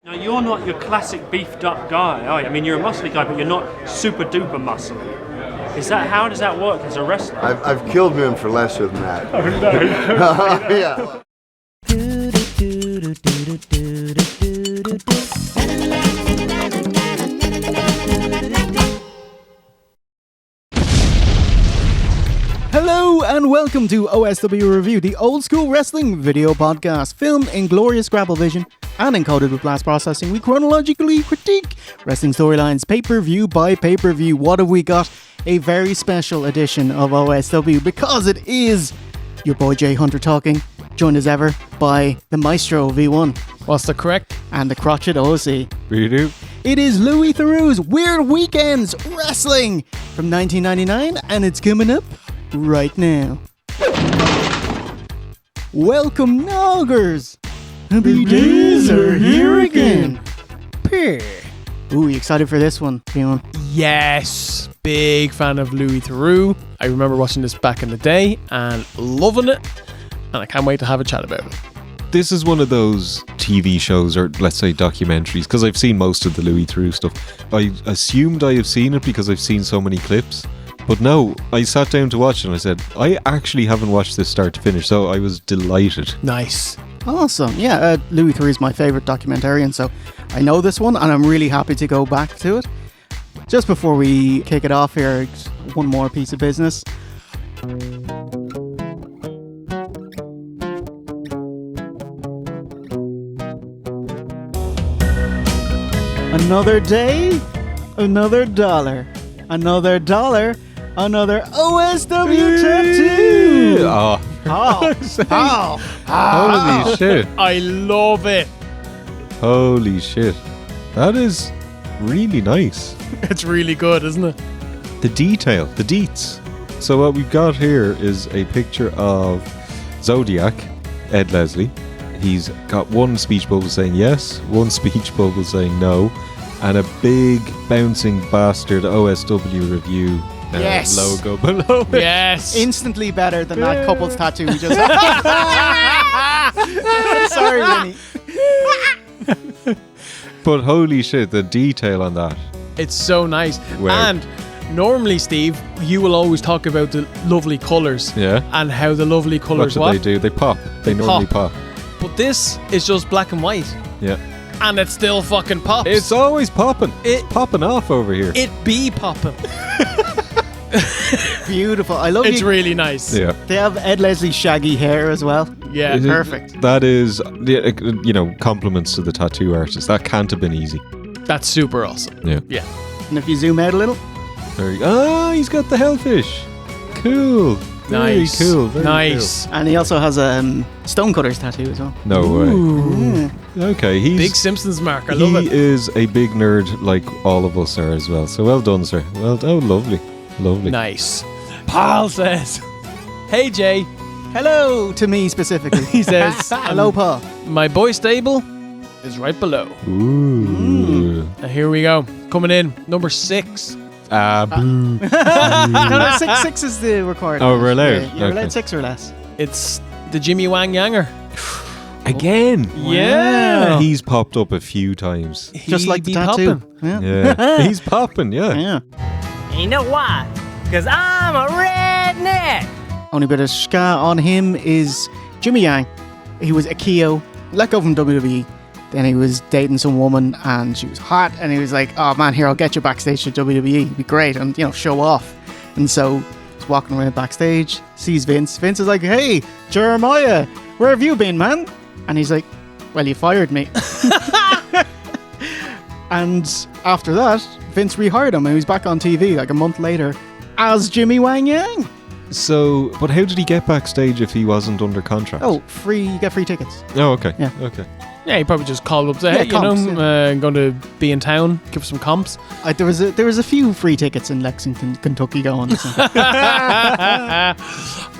Now, you're not your classic beefed up guy, are you? I mean, you're a muscly guy, but you're not super duper muscly. How does that work as a wrestler? I've killed men for lesser than that. Oh, no. Yeah. Hello and welcome to OSW Review, the old school wrestling video podcast. Filmed in glorious grapple vision and encoded with blast processing, we chronologically critique wrestling storylines pay-per-view by pay-per-view. What have we got? A very special edition of OSW because it is your boy Jay Hunter talking, joined as ever by the Maestro V1. What's the correct? And the crotchet OC. Redo. It is Louis Theroux's Weird Weekends Wrestling from 1999 and it's coming up right now. Welcome, Noggers! Happy days are here again. Ooh, you excited for this one, Fiona? Yes, big fan of Louis Theroux. I remember watching this back in the day and loving it, and I can't wait to have a chat about it. This is one of those TV shows, or let's say documentaries, because I've seen most of the Louis Theroux stuff. I assumed I have seen it because I've seen so many clips. But no, I sat down to watch it and I said, I actually haven't watched this start to finish, so I was delighted. Nice. Awesome. Yeah, Louis Theroux is my favourite documentarian, so I know this one and I'm really happy to go back to it. Just before we kick it off here, one more piece of business. Another day, another dollar. Another dollar, another OSW tattoo. Holy shit. I love it. Holy shit. That is really nice. It's really good, isn't it? The detail, the deets. So what we've got here is a picture of Zodiac, Ed Leslie. He's got one speech bubble saying yes, one speech bubble saying no, and a big bouncing bastard OSW review Yes. logo below it. Yes. Instantly better than that couple's tattoo we just Sorry, Winnie. But holy shit, the detail on that. It's so nice. Wow. And normally, Steve, you will always talk about the lovely colours. Yeah. And how the lovely colours What do they do? They pop. They normally pop. But this is just black and white. Yeah. And it still fucking pops. It's always popping. It's popping off over here. It be popping. Beautiful. I love It's you. really nice. Yeah. They have Ed Leslie's shaggy hair as well. Yeah. Perfect. That is, compliments to the tattoo artist. That can't have been easy. That's super awesome. Yeah. Yeah. And if you zoom out a little, He's got the hellfish. Cool. Nice. Very cool. Very Nice. and he also has a Stonecutter's tattoo as well. Cool. No way. Yeah. Okay, Big Simpsons mark. I love He it. is a big nerd like all of us are as well. So well done, sir. Well done. Oh, lovely. Lovely. Nice. Paul says, "Hey Jay," Hello to me specifically. he says, Hello, Paul. "My boy stable is right below." Ooh. Now here we go. Coming in, number 6. Boo. No, six is the required. Oh, we're allowed? Yeah, you're Okay. allowed 6 or less. It's the Jimmy Wang Yanger. Again. Yeah. He's popped up a few times. Just like the He be tattoo. popping. Yeah. Yeah. He's popping, yeah. Yeah. You know why? Because I'm a redneck. Only bit of ska on him is Jimmy Yang. He was a Keo, let go from WWE. Then he was dating some woman and she was hot and he was like, oh man, here, I'll get you backstage to WWE. It'd be great and, show off. And so he's walking around backstage, sees Vince. Vince is like, hey, Jeremiah, where have you been, man? And he's like, well, you fired me. And after that, Vince rehired him and he was back on TV like a month later as Jimmy Wang Yang. So, but how did he get backstage if he wasn't under contract? Oh, you get free tickets. Oh, okay. Yeah. Okay. Yeah, he probably just called up and said, Yeah, "Hey, comps, I'm going to be in town. Give some comps." There was a few free tickets in Lexington, Kentucky going. So.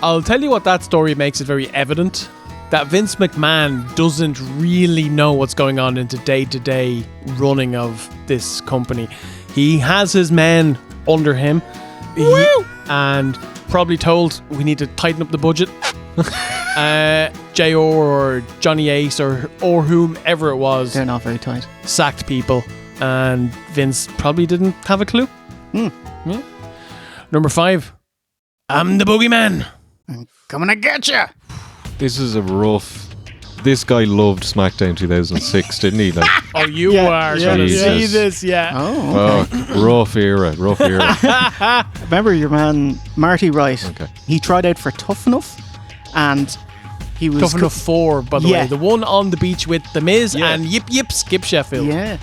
I'll tell you what, that story makes it very evident that Vince McMahon doesn't really know what's going on in the day-to-day running of this company. He has his men under him and probably told, we need to tighten up the budget. JR or Johnny Ace or whomever it was They're not very tight. sacked people, and Vince probably didn't have a clue. Yeah. Number 5, I'm the boogeyman. Coming to get you. This is a rough. This guy loved SmackDown 2006, didn't he? Like, Oh, you Yeah, are yeah, gonna see Jesus. this, yeah. Oh, okay. rough era. Remember your man Marty Wright? Okay. He tried out for Tough Enough, and he was Tough Enough 4, by the Yeah. way. The one on the beach with The Miz Yeah. and Skip Sheffield. Yeah.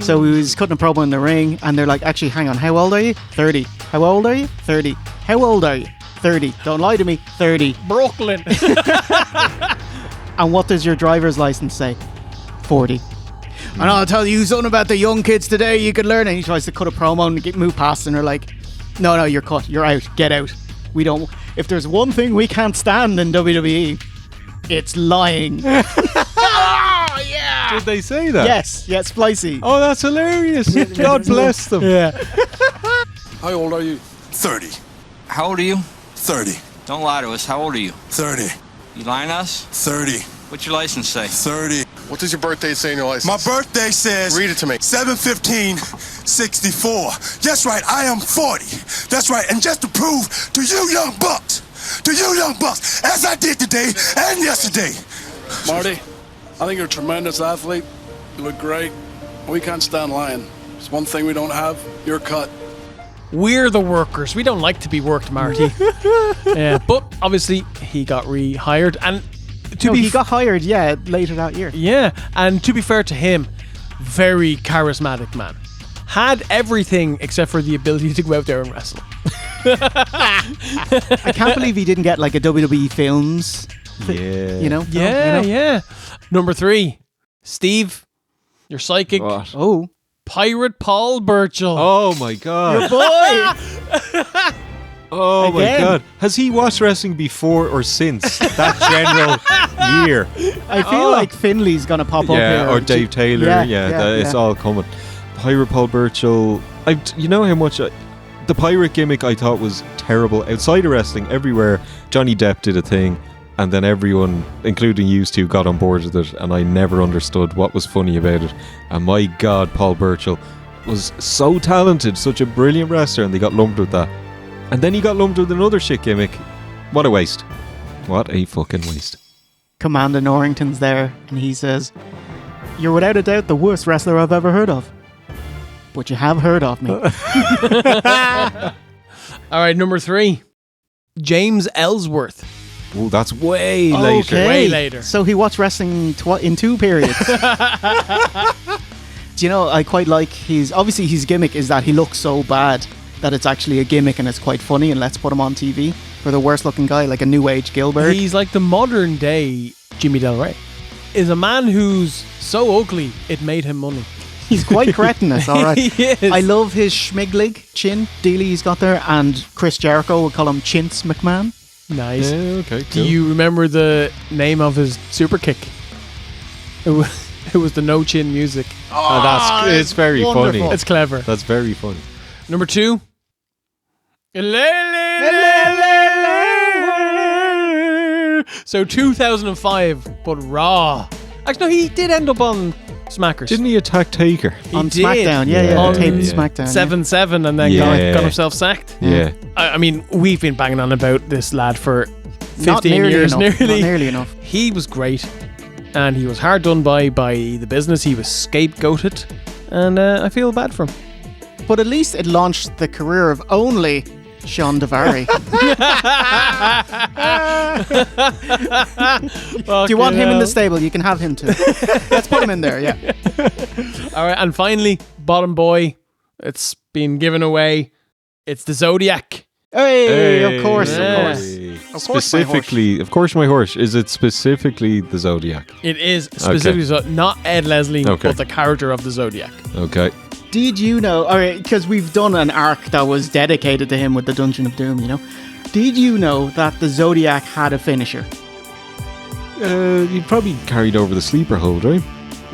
So he was cutting a promo in the ring, and they're like, actually, hang on, how old are you? 30. How old are you? 30. How old are you? 30. Don't lie to me. 30. Brooklyn. And what does your driver's license say? 40. And I'll tell you something about the young kids today you could learn. And he tries to cut a promo and move past, and they're like, no, you're cut. You're out. Get out. We don't. If there's one thing we can't stand in WWE, it's lying. Did they say that? Yes, Splicey. Oh, that's hilarious. God bless them. Yeah. How old are you? 30. How old are you? 30. Don't lie to us. How old are you? 30. You lying to us? 30. What's your license say? 30. What does your birthday say in your license? My birthday says... Read it to me. 7/15/64. That's right, I am 40. That's right, and just to prove to you young bucks, as I did today and yesterday. Marty, I think you're a tremendous athlete. You look great. We can't stand lying. It's one thing we don't have. You're cut. We're the workers. We don't like to be worked, Marty. Yeah, but obviously he got rehired, and He got hired, later that year. yeah, and to be fair to him, very charismatic man. Had everything except for the ability to go out there and wrestle. I can't believe he didn't get like a WWE Films. Yeah. You know? Yeah. Number 3, Steve, your psychic, What? Oh. Pirate Paul Burchill. Oh my God. Boy! Oh my Again. God. Has he watched wrestling before or since that general year? I feel like Finley's going to pop up Yeah, here. or Dave Taylor. It's all coming. Pirate Paul Burchill. You know how much the pirate gimmick I thought was terrible outside of wrestling. Everywhere Johnny Depp did a thing, and then everyone, including you two, got on board with it, and I never understood what was funny about it. And my God, Paul Burchill was so talented, such a brilliant wrestler, and they got lumped with that. And then he got lumped with another shit gimmick. What a waste. What a fucking waste. Commander Norrington's there, and he says, "You're without a doubt the worst wrestler I've ever heard of. But you have heard of me." All right, number 3, James Ellsworth. Oh, that's way later. Okay. Way later. So he watched wrestling in 2 periods. Do you know, I quite like his gimmick is that he looks so bad that it's actually a gimmick and it's quite funny, and let's put him on TV for the worst looking guy, like a new age Goldberg. He's like the modern day Jimmy Del Rey. Is a man who's so ugly it made him money. He's quite cretinous, all right. He is. I love his schmiglig chin dealie he's got there, and Chris Jericho would call him Chintz McMahon. Nice. Yeah, okay, Do cool. you remember the name of his super kick? It was the no chin music. It's very wonderful. funny. It's clever. That's very funny. Number 2. So 2005, but Raw. Actually, no, he did end up on Smackers. Didn't he attack Taker? He On did. SmackDown, yeah. On Taped yeah. SmackDown. 7-7 and then Yeah. got himself sacked. Yeah. I mean, we've been banging on about this lad for 15 Not nearly years. enough. Not nearly enough. He was great, and he was hard done by the business. He was scapegoated, and I feel bad for him. But at least it launched the career of only Sean Devari. Do you want him in the stable? You can have him too. Let's put him in there, yeah. All right, and finally, bottom boy. It's been given away. It's the Zodiac. Hey, of course, Yeah. of course. Of course, my horse. Specifically, of course, my horse. Is it specifically the Zodiac? It is specifically not Ed Leslie, Okay. but the character of the Zodiac. Okay. Did you know, because we've done an arc that was dedicated to him with the Dungeon of Doom, you know? Did you know that the Zodiac had a finisher? You probably carried over the sleeper hold, right?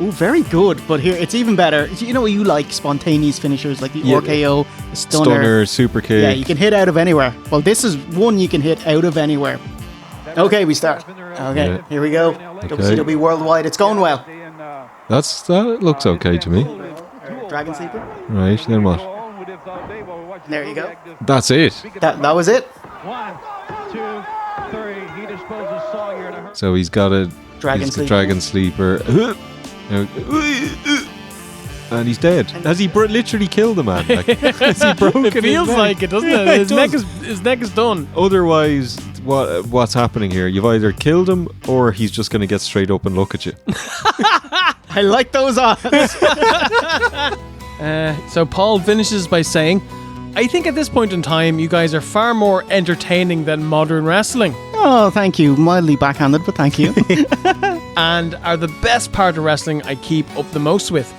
Oh, very good. But here, it's even better. You know, you like spontaneous finishers like the Yeah. RKO, the Stunner. Stunner, super kick. Yeah, you can hit out of anywhere. Well, this is one you can hit out of anywhere. Okay, we start. Okay, Yeah. here we go. WCW Worldwide. It's going well. That looks okay to me. Dragon Sleeper. Right, then what? There you go. That's it. That was it. 1, 2, 3. He disposes Sawyer in a hurry. So he's got a Dragon Sleeper. Dragon Sleeper. And he's dead. Has he literally killed the man? Like, has he broken It feels his neck? like it, doesn't it? Yeah, His does. neck is done. Otherwise, what's happening here? You've either killed him or he's just going to get straight up and look at you. I like those odds. So Paul finishes by saying, I think at this point in time, you guys are far more entertaining than modern wrestling. Oh, thank you. Mildly backhanded, but thank you. And are the best part of wrestling I keep up the most with.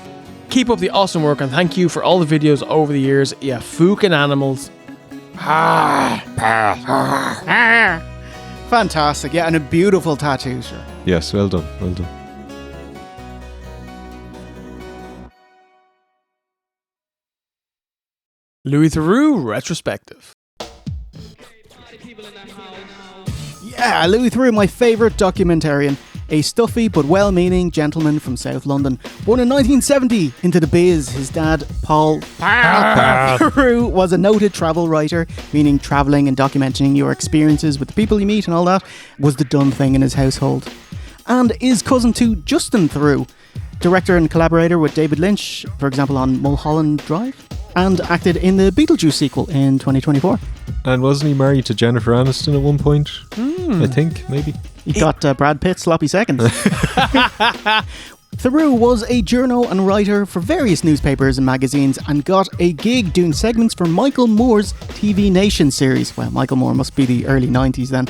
Keep up the awesome work and thank you for all the videos over the years. Yeah, fucking animals. Fantastic. Yeah, and a beautiful tattoo, sure. Yes, well done. Well done. Louis Theroux Retrospective. Yeah, Louis Theroux, my favourite documentarian. A stuffy but well-meaning gentleman from South London. Born in 1970 into the biz, his dad, Paul Theroux, was a noted travel writer, meaning travelling and documenting your experiences with the people you meet and all that was the done thing in his household. And is cousin to Justin Theroux, director and collaborator with David Lynch, for example on Mulholland Drive, and acted in the Beetlejuice sequel in 2024. And wasn't he married to Jennifer Aniston at one point? I think, maybe. He got Brad Pitt sloppy seconds. Theroux was a journo and writer for various newspapers and magazines and got a gig doing segments for Michael Moore's TV Nation series. Well, Michael Moore must be the early 90s then.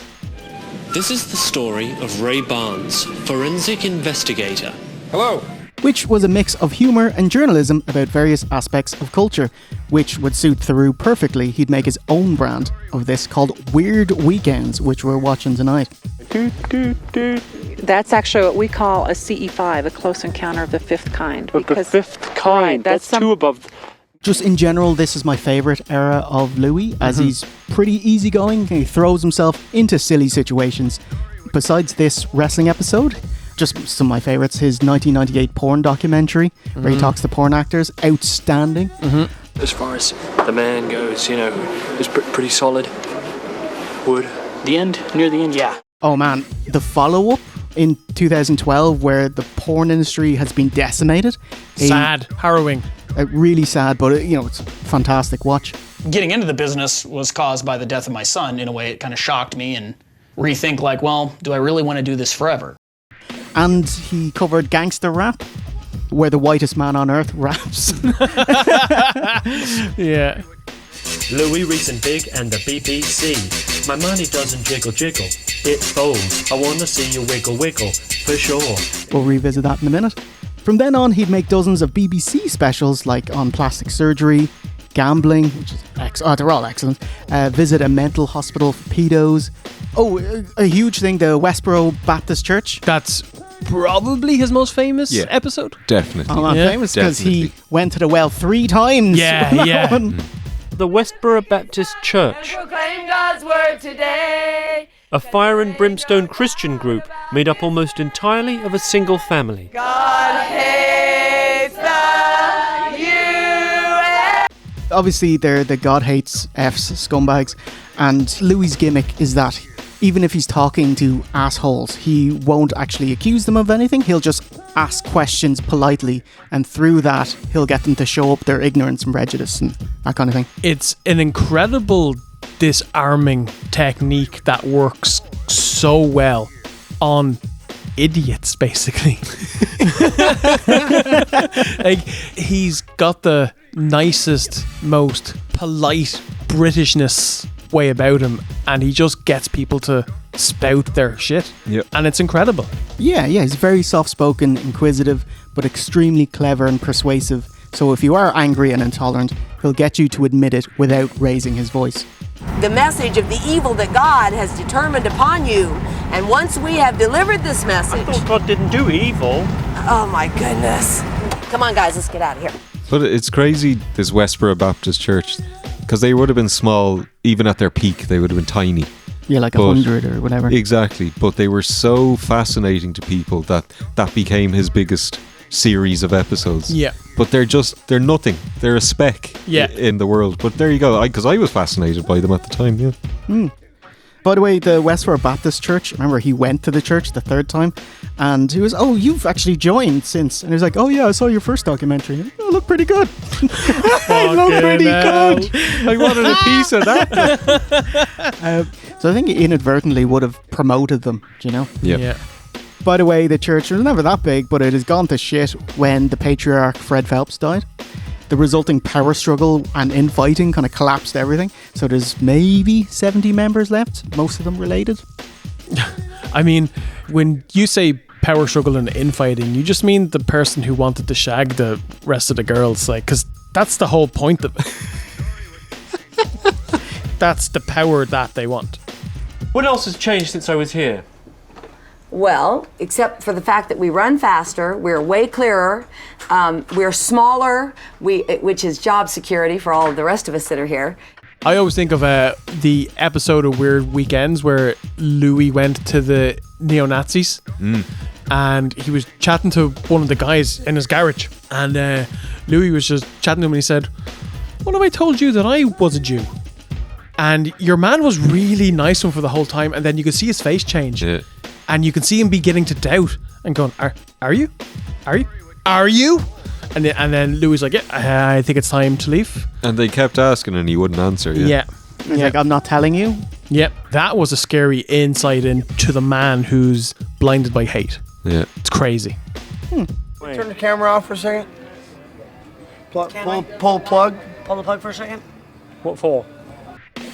This is the story of Ray Barnes, forensic investigator. Hello. Which was a mix of humour and journalism about various aspects of culture, which would suit Theroux perfectly. He'd make his own brand of this called Weird Weekends, which we're watching tonight. That's actually what we call a CE5, a close encounter of the fifth kind. But the fifth kind, that's two above. Just in general, this is my favourite era of Louis, as he's pretty easygoing. He throws himself into silly situations. Besides this wrestling episode, just some of my favourites, his 1998 porn documentary, where he talks to porn actors, outstanding. As far as the man goes, you know, it's pretty solid. Wood. The end? Near the end, yeah. Oh man, the follow-up in 2012 where the porn industry has been decimated. Sad. Harrowing. Really sad, but it's a fantastic watch. Getting into the business was caused by the death of my son. In a way, it kind of shocked me and rethink like, well, do I really want to do this forever? And he covered gangster rap, where the whitest man on earth raps. Yeah. Louis Reason Big and the BBC. My money doesn't jiggle jiggle, it folds. I wanna see you wiggle wiggle, for sure. We'll revisit that in a minute. From then on, he'd make dozens of BBC specials like on plastic surgery, gambling, which is they're all excellent. Visit a mental hospital for pedos. Oh, a huge thing, the Westboro Baptist Church. That's probably his most famous episode. Definitely. Oh, famous because he went to the well 3 times. Yeah. The Westboro Baptist Church, Proclaim God's word today. a fire and brimstone Christian group made up almost entirely of a single family. God hates the U.S. Obviously, they're the God hates F's scumbags, and Louis' gimmick is that even if he's talking to assholes, he won't actually accuse them of anything. He'll just ask questions politely, and through that, he'll get them to show up their ignorance and prejudice and that kind of thing. It's an incredible disarming technique that works so well on idiots, basically. Like, he's got the nicest, most polite Britishness way about him, and he just gets people to spout their shit. Yep. And it's incredible. Yeah, he's very soft-spoken, inquisitive, but extremely clever and persuasive. So if you are angry and intolerant, he'll get you to admit it without raising his voice. The message of the evil that God has determined upon you. And once we have delivered this message... I thought God didn't do evil. Oh my goodness. Come on guys, let's get out of here. But it's crazy, this Westboro Baptist Church, because they would have been small, even at their peak, they would have been tiny. Yeah, like But- 100 or whatever. Exactly, but they were so fascinating to people that became his biggest series of episodes. Yeah. But they're nothing. They're a speck in the world. But there you go, because I was fascinated by them at the time, yeah. By the way, the Westford Baptist Church, remember he went to the church the third time and he was, oh, you've actually joined since. And he was like, oh yeah, I saw your first documentary. Oh, look pretty good. Look pretty good. I wanted a piece of that. So I think he inadvertently would have promoted them, do you know? Yep. Yeah. By the way, the church was never that big, but it has gone to shit when the patriarch Fred Phelps died. The resulting power struggle and infighting kind of collapsed everything. So there's maybe 70 members left, most of them related. I mean, when you say power struggle and infighting, you just mean the person who wanted to shag the rest of the girls, like, because that's the whole point of it. That's the power that they want. What else has changed since I was here? Well, except for the fact that we run faster, we're way clearer, we're smaller, which is job security for all of the rest of us that are here. I always think of the episode of Weird Weekends where Louis went to the neo-Nazis and he was chatting to one of the guys in his garage, and Louis was just chatting to him and he said, "What have I told you that I was a Jew?" And your man was really nice to him for the whole time, and then you could see his face change. Yeah. And you can see him beginning to doubt and going, are you? And then Louis like, yeah, I think it's time to leave. And they kept asking and he wouldn't answer. Yeah. He's like, I'm not telling you. Yep. That was a scary insight into the man who's blinded by hate. Yeah. It's crazy. Turn the camera off for a second. Pull the plug. Pull the plug for a second. What for?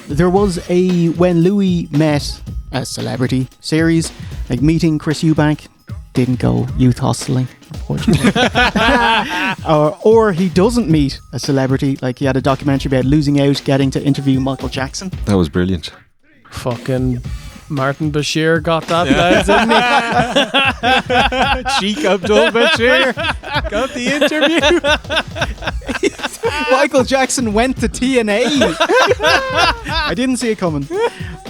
There was a When Louis Met a Celebrity series, like meeting Chris Eubank. Didn't go youth hosteling, unfortunately. or he doesn't meet a celebrity, like he had a documentary about losing out, getting to interview Michael Jackson. That was brilliant. Fucking Martin Bashir got that, didn't he? Sheikh Abdul Bashir got the interview. Michael Jackson went to TNA. I didn't see it coming.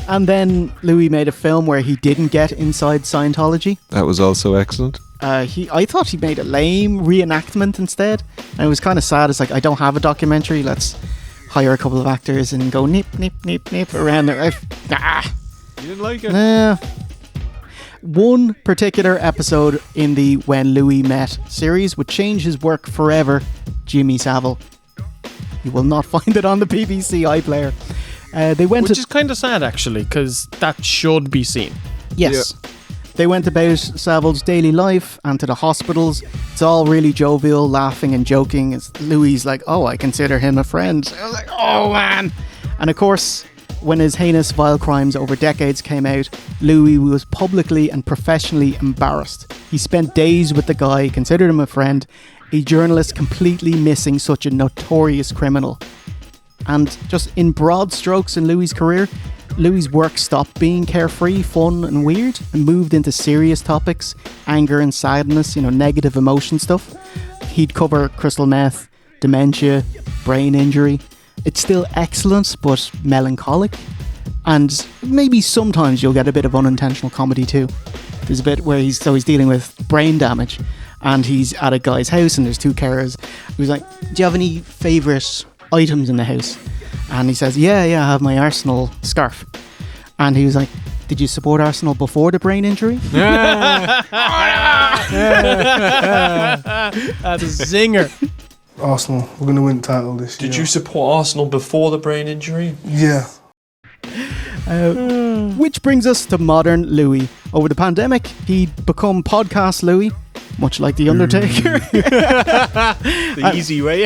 And then Louis made a film where he didn't get inside Scientology. That was also excellent. I thought he made a lame reenactment instead. And it was kind of sad. It's like, I don't have a documentary. Let's hire a couple of actors and go nip, nip, nip, nip around there. You didn't like it? Nah. One particular episode in the When Louis Met series would change his work forever. Jimmy Savile. You will not find it on the BBC iPlayer. Which is kind of sad, actually, because that should be seen. Yes. Yeah. They went about Savile's daily life and to the hospitals. It's all really jovial, laughing and joking. It's Louis like, oh, I consider him a friend. I was like, oh, man. And of course, when his heinous, vile crimes over decades came out, Louis was publicly and professionally embarrassed. He spent days with the guy, considered him a friend, a journalist completely missing such a notorious criminal. And just in broad strokes in Louis' career, Louis' work stopped being carefree, fun and weird and moved into serious topics, anger and sadness, negative emotion stuff. He'd cover crystal meth, dementia, brain injury. It's still excellent, but melancholic. And maybe sometimes you'll get a bit of unintentional comedy too. There's a bit where he's dealing with brain damage and he's at a guy's house and there's two carers. He's like, do you have any favourite items in the house? And he says, yeah, I have my Arsenal scarf. And he was like, did you support Arsenal before the brain injury? That's a zinger. Arsenal, we're going to win the title this year. Did you support Arsenal before the brain injury? Yeah. Which brings us to modern Louis. Over the pandemic, he'd become podcast Louis, much like The Undertaker. The easy way.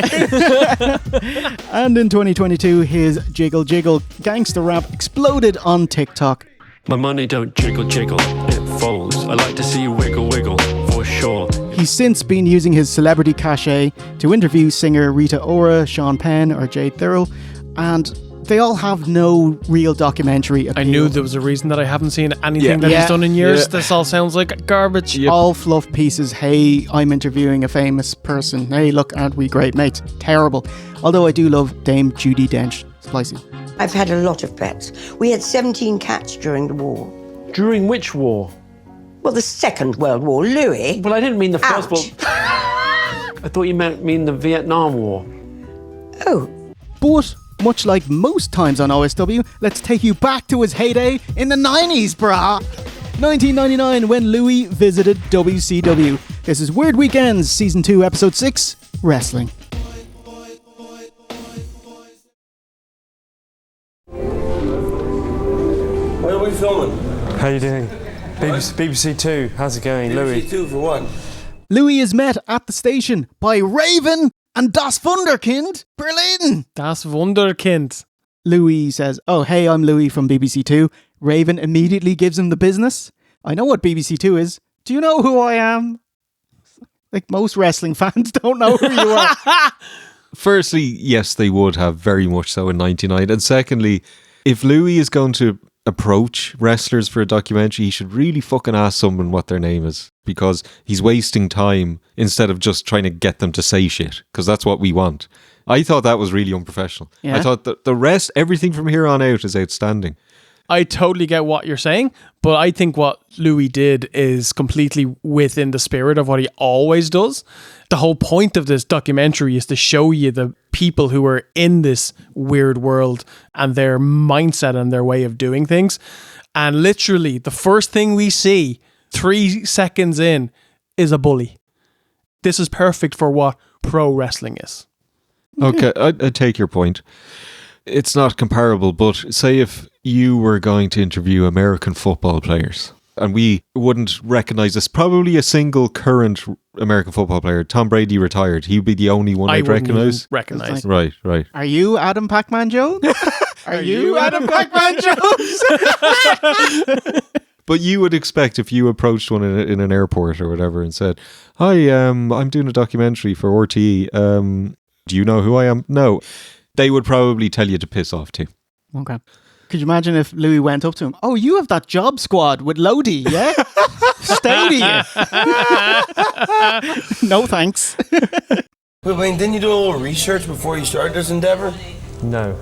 And in 2022, his Jiggle Jiggle gangster rap exploded on TikTok. My money don't jiggle jiggle, it folds. I like to see you wiggle wiggle, for sure. He's since been using his celebrity cachet to interview singer Rita Ora, Sean Penn or Jade Theroux, and they all have no real documentary appeal. I knew there was a reason that I haven't seen anything that he's done in years. This all sounds like garbage. Yep. All fluff pieces. Hey, I'm interviewing a famous person. Hey, look, aren't we great mates? Terrible. Although I do love Dame Judi Dench. Spicy. I've had a lot of pets. We had 17 cats during the war. During which war? Well, the Second World War, Louis. Well, I didn't mean the First World. Ouch. I thought you mean the Vietnam War. Oh. But, much like most times on OSW, let's take you back to his heyday in the 90s, brah! 1999, when Louis visited WCW. This is Weird Weekends, Season 2, Episode 6, Wrestling. Where are we filming? How you doing? BBC Two. How's it going, Louis? BBC Two for what? Louis is met at the station by Raven and Das Wunderkind, Berlin. Das Wunderkind. Louis says, "Oh, hey, I'm Louis from BBC Two." Raven immediately gives him the business. "I know what BBC Two is. Do you know who I am?" Like most wrestling fans don't know who you are. Firstly, yes, they would have very much so in 99. And secondly, if Louis is going to approach wrestlers for a documentary, he should really fucking ask someone what their name is, because he's wasting time instead of just trying to get them to say shit, because that's what we want. I thought that was really unprofessional. Yeah. I thought that the rest, everything from here on out is outstanding. I totally get what you're saying, but I think what Louis did is completely within the spirit of what he always does. The whole point of this documentary is to show you the people who are in this weird world and their mindset and their way of doing things. And literally, the first thing we see 3 seconds in is a bully. This is perfect for what pro wrestling is. Okay, I take your point. It's not comparable, but say if you were going to interview American football players and we wouldn't recognize this, probably a single current American football player, Tom Brady retired, he'd be the only one I'd recognize. Recognize. Right. Are you Adam Pac-Man Jones? Are you Adam Pac-Man Jones? But you would expect if you approached one in an airport or whatever and said, "Hi, I'm doing a documentary for RTE. Do you know who I am?" No. They would probably tell you to piss off too. Okay. Could you imagine if Louis went up to him? "Oh, you have that job squad with Lodi, yeah? Stadium." No thanks. Wait, Wayne, didn't you do a little research before you started this endeavor? No.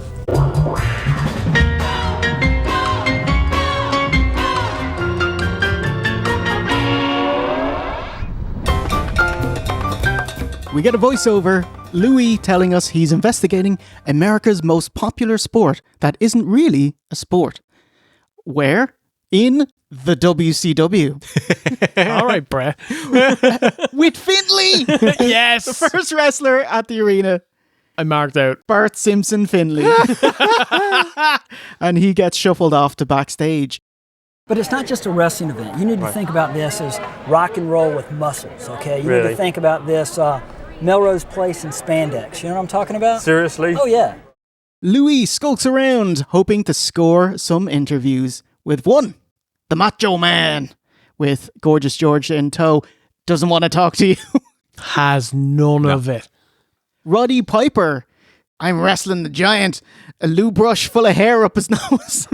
We get a voiceover, Louis telling us he's investigating America's most popular sport that isn't really a sport. Where? In the WCW. All right, brah. With Finley! Yes! The first wrestler at the arena. I marked out Bart Simpson Finley. And he gets shuffled off to backstage. But it's not just a wrestling event. You need to think about this as rock and roll with muscles, okay? You need to think about this Melrose Place and spandex. You know what I'm talking about? Seriously? Oh, yeah. Louis skulks around, hoping to score some interviews with one, the Macho Man, with Gorgeous George in tow. Doesn't want to talk to you. Has none of it. Roddy Piper. "I'm wrestling the giant. A loo brush full of hair up his nose."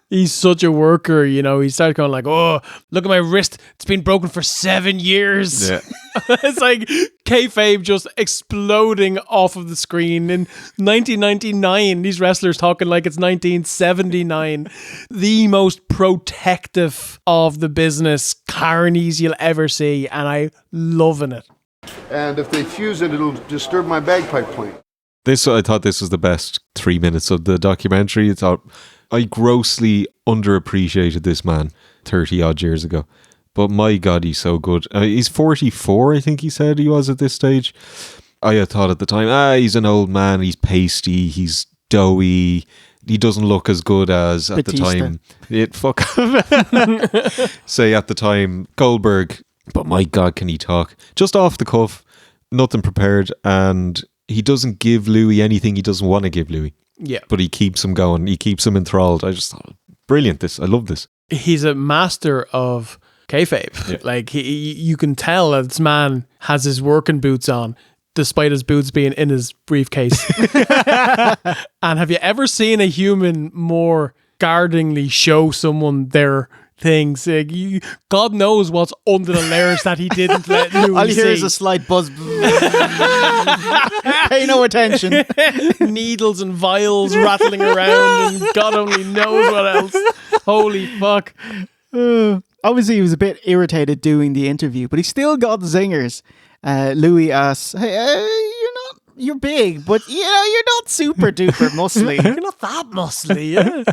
He's such a worker, you know. He started going like, "Oh, look at my wrist. It's been broken for 7 years." Yeah. It's like kayfabe just exploding off of the screen. In 1999, these wrestlers talking like it's 1979. The most protective of the business carnies you'll ever see, and I loving it. And if they fuse it, it'll disturb my bagpipe playing. I thought this was the best 3 minutes of the documentary. I grossly underappreciated this man 30 odd years ago. But my God, he's so good. He's 44, I think he said he was at this stage. I had thought at the time, he's an old man, he's pasty, he's doughy, he doesn't look as good as at Batista. the time. Say at the time, Goldberg. But my God, can he talk? Just off the cuff, nothing prepared, and he doesn't give Louis anything he doesn't want to give Louis. Yeah. But he keeps him going. He keeps him enthralled. I just thought, brilliant, I love this. He's a master of kayfabe. Yeah. Like, you can tell that this man has his working boots on, despite his boots being in his briefcase. And have you ever seen a human more guardingly show someone their thing, Sig. God knows what's under the layers that he didn't let Louis All you hear is see. a slight buzz. Pay no attention. Needles and vials rattling around, and God only knows what else. Holy fuck. Obviously, he was a bit irritated doing the interview, but he still got zingers. Louis asks, "Hey, you're big, but you're not super duper muscly. You're not that muscly, yeah."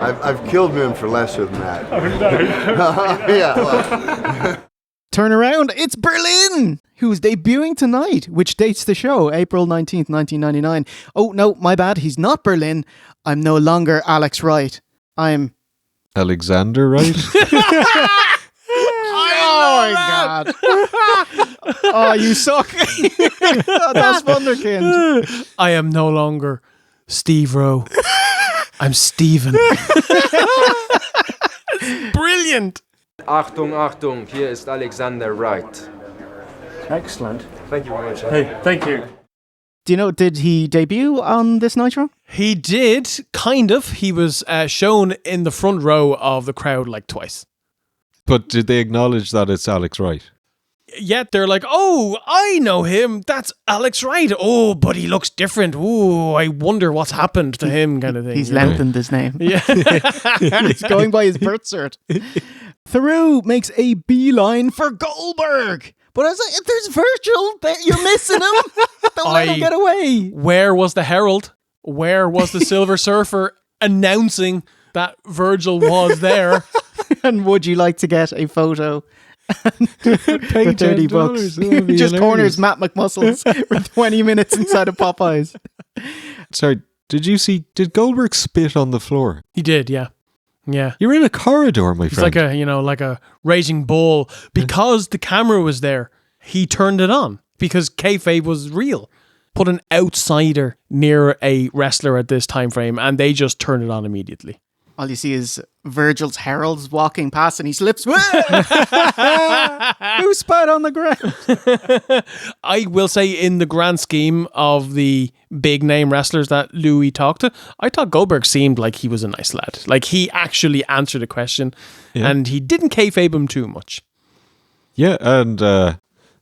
I've killed men for lesser than that. Oh, no. Yeah. Well. Turn around, it's Berlin, who's debuting tonight, which dates the show, April 19th, 1999. Oh, no, my bad, he's not Berlin. I'm no longer Alex Wright. I'm... Alexander Wright? Oh my God. Oh, you suck. That's Wunderkind. I am no longer Steve Rowe. I'm Steven. Brilliant. Achtung, Achtung, hier ist Alexander Wright. Excellent. Thank you very much. Hey, thank you. Do you know, did he debut on this Nitro? He did, kind of. He was shown in the front row of the crowd like twice. But did they acknowledge that it's Alex Wright? Yeah, they're like, oh, I know him. That's Alex Wright. Oh, but he looks different. Oh, I wonder what's happened to him, kind of thing. He's lengthened his name. Yeah. He's going by his birth cert. Theroux makes a beeline for Goldberg. But I was like, if there's Virgil, you're missing him. Don't let him get away. Where was the Herald? Where was the Silver Surfer announcing that Virgil was there? And would you like to get a photo? For Pay $30. $10. Just corners Matt McMuscles for 20 minutes inside of Popeyes. Sorry, did Goldberg spit on the floor? He did, yeah. Yeah. You're in a corridor, my It's friend. like a raging bull. Because the camera was there, he turned it on. Because kayfabe was real. Put an outsider near a wrestler at this time frame, and they just turned it on immediately. All you see is Virgil's heralds walking past and he slips. Who spat on the ground? I will say, in the grand scheme of the big name wrestlers that Louis talked to, I thought Goldberg seemed like he was a nice lad. Like, he actually answered a question, and he didn't kayfabe him too much. Yeah, and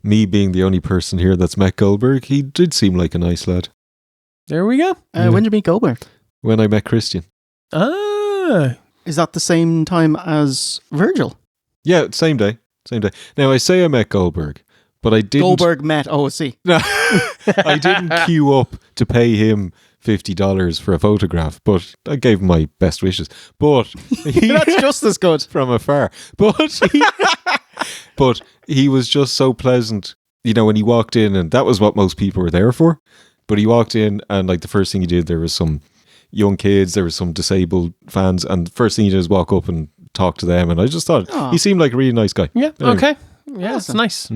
me being the only person here that's met Goldberg, he did seem like a nice lad. There we go. When did you meet Goldberg? When I met Christian. Is that the same time as Virgil? Yeah, same day. Now, I say I met Goldberg, but I didn't... Goldberg met OSC. No, I didn't queue up to pay him $50 for a photograph, but I gave him my best wishes. But that's just as good. From afar. But he was just so pleasant, when he walked in, and that was what most people were there for. But he walked in, and like the first thing he did, there was some young kids, there were some disabled fans, and the first thing he did was walk up and talk to them, and I just thought he seemed like a really nice guy. Yeah, anyway. okay. Yeah, it's nice.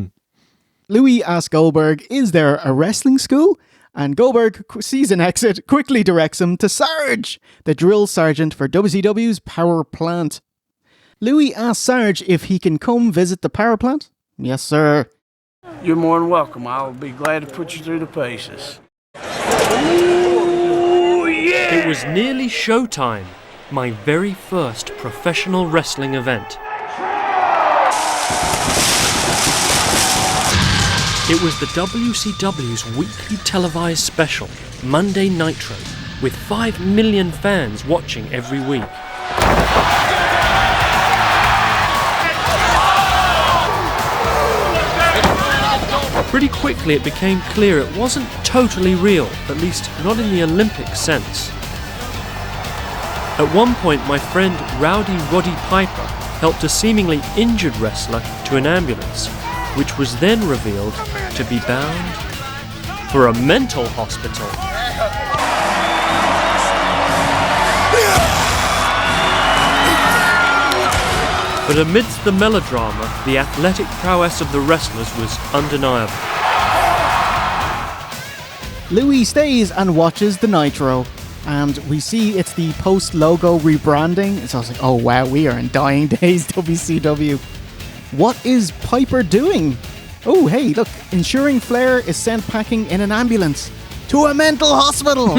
Louis asks Goldberg, is there a wrestling school? And Goldberg sees an exit, quickly directs him to Sarge, the drill sergeant for WCW's Powerplant. Louis asks Sarge if he can come visit the Powerplant. Yes, sir. You're more than welcome. I'll be glad to put you through the paces. It was nearly showtime, my very first professional wrestling event. It was the WCW's weekly televised special, Monday Nitro, with 5 million fans watching every week. Pretty quickly it became clear it wasn't totally real, at least not in the Olympic sense. At one point, my friend Rowdy Roddy Piper helped a seemingly injured wrestler to an ambulance, which was then revealed to be bound for a mental hospital. But amidst the melodrama, the athletic prowess of the wrestlers was undeniable. Louis stays and watches the Nitro, and we see it's the post-logo rebranding. So I was like, oh wow, we are in dying days, WCW. What is Piper doing? Oh hey, look, ensuring Flair is sent packing in an ambulance to a mental hospital.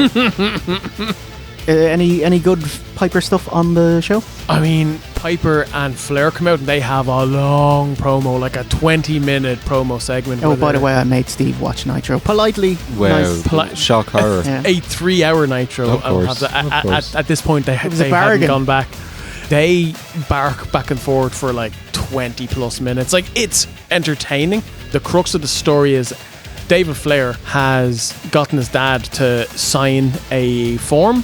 Any good Piper stuff on the show? I mean, Piper and Flair come out and they have a long promo, like a 20-minute promo segment. Oh, by the way, I made Steve watch Nitro politely. Wow, Nice. shock horror. Yeah. A 3-hour Nitro. Of course, At this point, they was a hadn't bargain. gone back. They bark back and forth for like 20 plus minutes. Like, it's entertaining. The crux of the story is David Flair has gotten his dad to sign a form.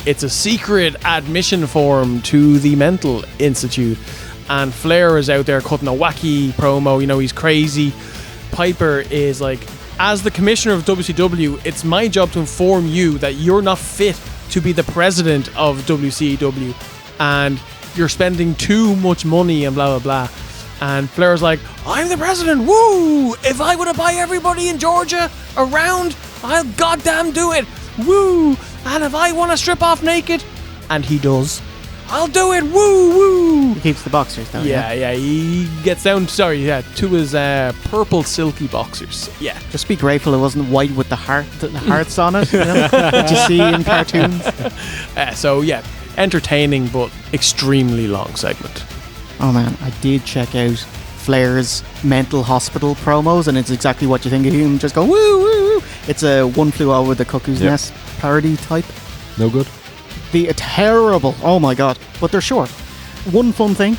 It's a secret admission form to the Mental Institute. And Flair is out there cutting a wacky promo. You know, he's crazy. Piper is like, as the commissioner of WCW, it's my job to inform you that you're not fit to be the president of WCW. And you're spending too much money and blah, blah, blah. And Flair's like, I'm the president, woo! If I want to buy everybody in Georgia around, I'll goddamn do it, woo! And if I want to strip off naked, and he does, I'll do it, woo, woo! He keeps the boxers though. Yeah, he gets down, to his purple silky boxers. Yeah. Just be grateful it wasn't white with the hearts on it, you know, that you see in cartoons. So yeah, entertaining but extremely long segment. Oh man, I did check out Flair's mental hospital promos, and it's exactly what you think of him. Just go woo woo woo. It's a One Flew Over the Cuckoo's Nest parody type. No good. The terrible. Oh my god! But they're short. One fun thing: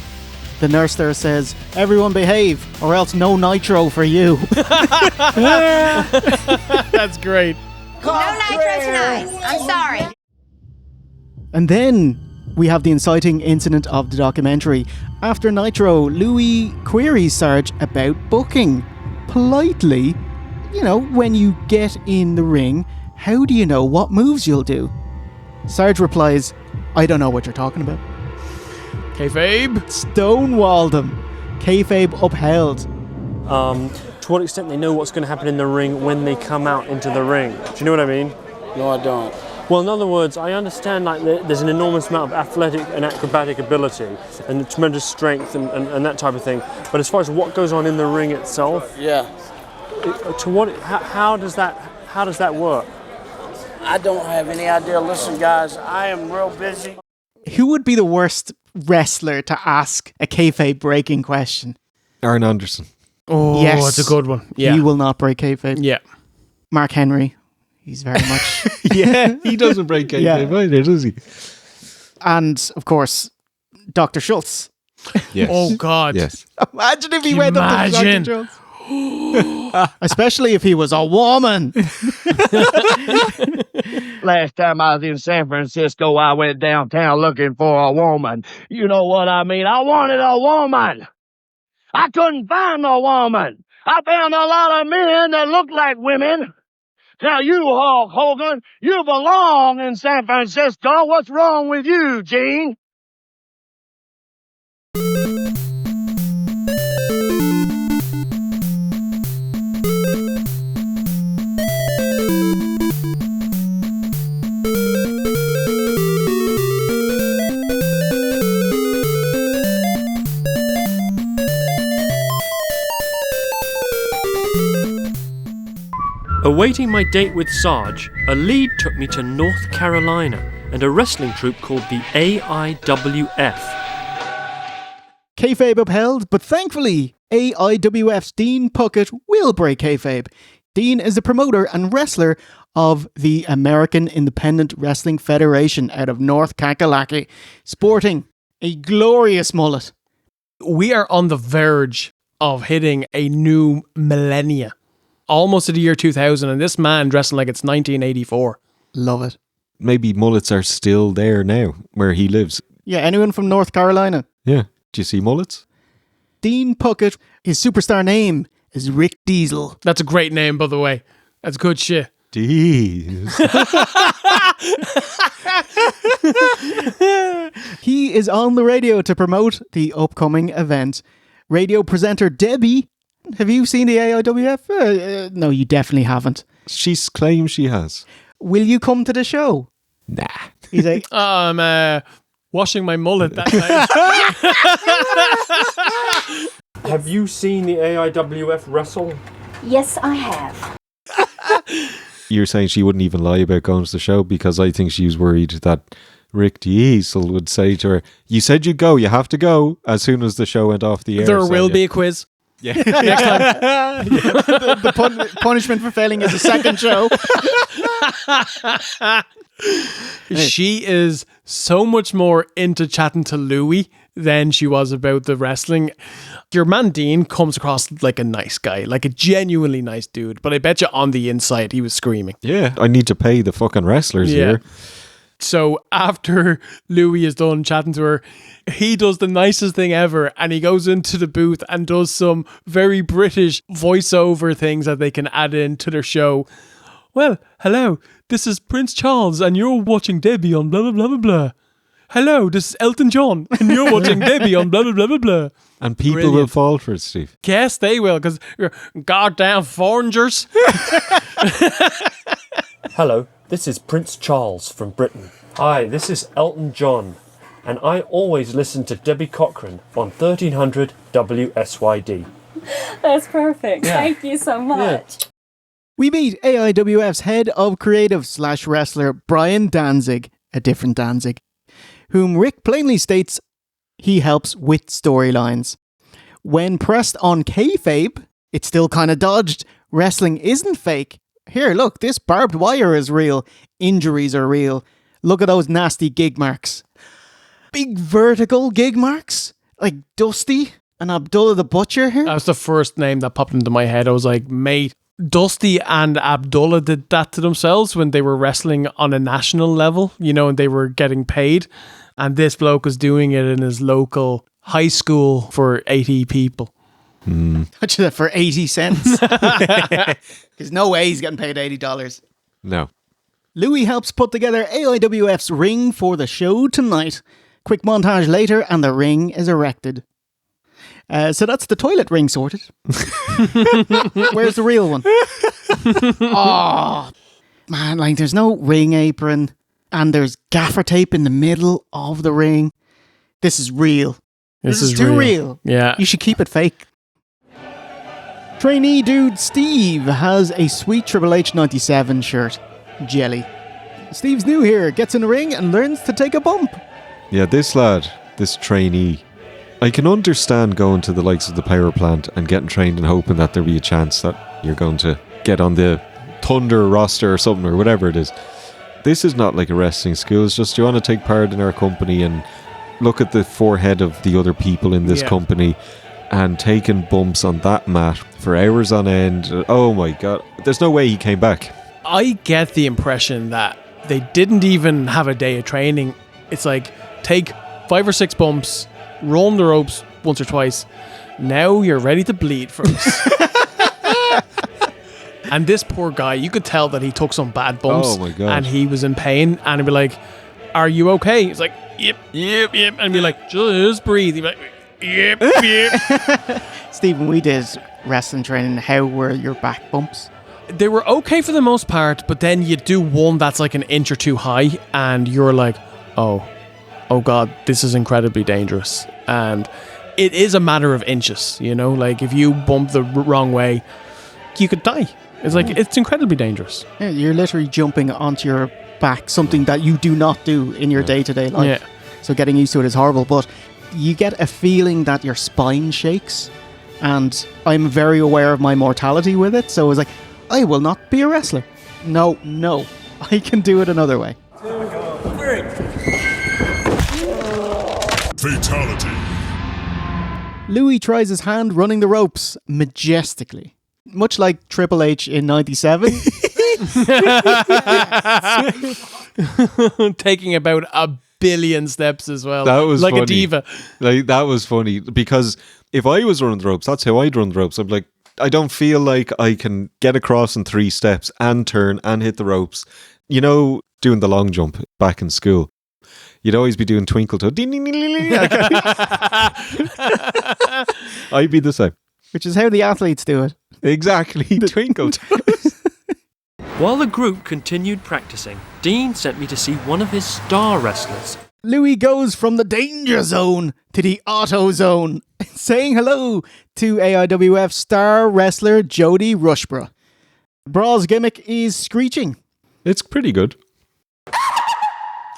the nurse there says, "Everyone behave, or else no Nitro for you." That's great. No Nitro tonight. I'm sorry. And then we have the inciting incident of the documentary. After Nitro, Louis queries Sarge about booking. Politely, you know, when you get in the ring, how do you know what moves you'll do? Sarge replies, I don't know what you're talking about. Kayfabe. Stonewalled him. Kayfabe upheld. To what extent they know what's going to happen in the ring when they come out into the ring. Do you know what I mean? No, I don't. Well, in other words, I understand like there's an enormous amount of athletic and acrobatic ability and tremendous strength and that type of thing. But as far as what goes on in the ring itself, how does that work? I don't have any idea. Listen, guys, I am real busy. Who would be the worst wrestler to ask a kayfabe breaking question? Arn Anderson. Oh, yes, it's a good one. Yeah, he will not break kayfabe. Yeah, Mark Henry. He's very much. Yeah, he doesn't break kayfabe either, does he? And of course, Dr. Schultz. Yes. Oh God. Yes. Imagine if he went up to Dr. Schultz. Especially if he was a woman. Last time I was in San Francisco, I went downtown looking for a woman. You know what I mean? I wanted a woman. I couldn't find no woman. I found a lot of men that looked like women. Now you, Hulk Hogan, you belong in San Francisco. What's wrong with you, Gene? Awaiting my date with Sarge, a lead took me to North Carolina and a wrestling troupe called the AIWF. Kayfabe upheld, but thankfully, AIWF's Dean Puckett will break kayfabe. Dean is the promoter and wrestler of the American Independent Wrestling Federation out of North Kakalaki, sporting a glorious mullet. We are on the verge of hitting a new millennia. Almost to the year 2000, and this man dressing like it's 1984. Love it. Maybe mullets are still there now, where he lives. Yeah, anyone from North Carolina? Yeah. Do you see mullets? Dean Puckett, his superstar name is Rick Diesel. That's a great name, by the way. That's good shit. Jeez. He is on the radio to promote the upcoming event. Radio presenter Debbie. Have you seen the AIWF? No, you definitely haven't. She claims she has. Will you come to the show? Nah. He's like, I'm washing my mullet that night. Have you seen the AIWF wrestle? Yes, I have. You're saying she wouldn't even lie about going to the show because I think she's worried that Rick Diesel would say to her, "You said you'd go, you have to go," as soon as the show went off the air. There will be a quiz. Yeah. Next time. the punishment for failing is a second show. She is so much more into chatting to Louis than she was about the wrestling. Your man Dean comes across like a nice guy, like a genuinely nice dude, but I bet you on the inside he was screaming. Yeah, I need to pay the fucking wrestlers here. So after Louis is done chatting to her, he does the nicest thing ever, and he goes into the booth and does some very British voiceover things that they can add into their show. Well, hello, this is Prince Charles, and you're watching Debbie on blah, blah, blah, blah, blah. Hello, this is Elton John, and you're watching Debbie on blah, blah, blah, blah, blah. And people will Brilliant. fall for it, Steve. Yes, they will, because you're goddamn foreigners. Hello, this is Prince Charles from Britain. Hi, this is Elton John, and I always listen to Debbie Cochran on 1300 WSYD. That's perfect. Yeah. Thank you so much. We meet AIWF's head of creative / wrestler, Brian Danzig, a different Danzig, whom Rick plainly states he helps with storylines. When pressed on kayfabe, it's still kind of dodged. Wrestling isn't fake. Here, look, this barbed wire is real. Injuries are real. Look at those nasty gig marks. Big vertical gig marks? Like Dusty and Abdullah the Butcher here? That was the first name that popped into my head. I was like, mate, Dusty and Abdullah did that to themselves when they were wrestling on a national level, you know, and they were getting paid. And this bloke was doing it in his local high school for 80 people. Which is for 80 cents. There's no way he's getting paid $80. No. Louis helps put together AIWF's ring for the show tonight. Quick montage later and the ring is erected. So that's the toilet ring sorted. Where's the real one? Oh, man, like there's no ring apron and there's gaffer tape in the middle of the ring. This is real. This is too real. Yeah. You should keep it fake. Trainee dude Steve has a sweet Triple H 97 shirt. Jelly. Steve's new here, gets in the ring and learns to take a bump. Yeah, this lad, this trainee, I can understand going to the likes of the Powerplant and getting trained and hoping that there'll be a chance that you're going to get on the Thunder roster or something or whatever it is. This is not like a wrestling school. It's just you want to take part in our company and look at the forehead of the other people in this company and taking bumps on that mat for hours on end. Oh my God. There's no way he came back. I get the impression that they didn't even have a day of training. It's like, take 5 or 6 bumps, run the ropes once or twice. Now you're ready to bleed for us. And this poor guy, you could tell that he took some bad bumps. Oh my God. And he was in pain. And he'd be like, are you okay? He's like, yep. And be like, just breathe. He'd be like, yep. Stephen, we did wrestling training. How were your back bumps? They were okay for the most part, but then you do one that's like an inch or two high, and you're like, oh God, this is incredibly dangerous. And it is a matter of inches, you know, like if you bump the wrong way, you could die. It's like, it's incredibly dangerous. Yeah, you're literally jumping onto your back, something that you do not do in your day-to-day life. Yeah. So getting used to it is horrible, but you get a feeling that your spine shakes, and I'm very aware of my mortality with it, so I was like, I will not be a wrestler. No, I can do it another way. Fatality. Louis tries his hand running the ropes majestically, much like Triple H in 97. Taking about 1 billion steps as well. That was like funny. a diva. Like, that was funny because if I was running the ropes, that's how I'd run the ropes. I'm like, I don't feel like I can get across in 3 steps and turn and hit the ropes. You know, doing the long jump back in school, you'd always be doing twinkle toe. Ding, ding, ding, ding, ding. I'd be the same. Which is how the athletes do it. Exactly. Twinkle toes. While the group continued practicing, Dean sent me to see one of his star wrestlers. Louis goes from the danger zone to the auto zone, saying hello to AIWF star wrestler Jody Rushborough. Brah's gimmick is screeching. It's pretty good.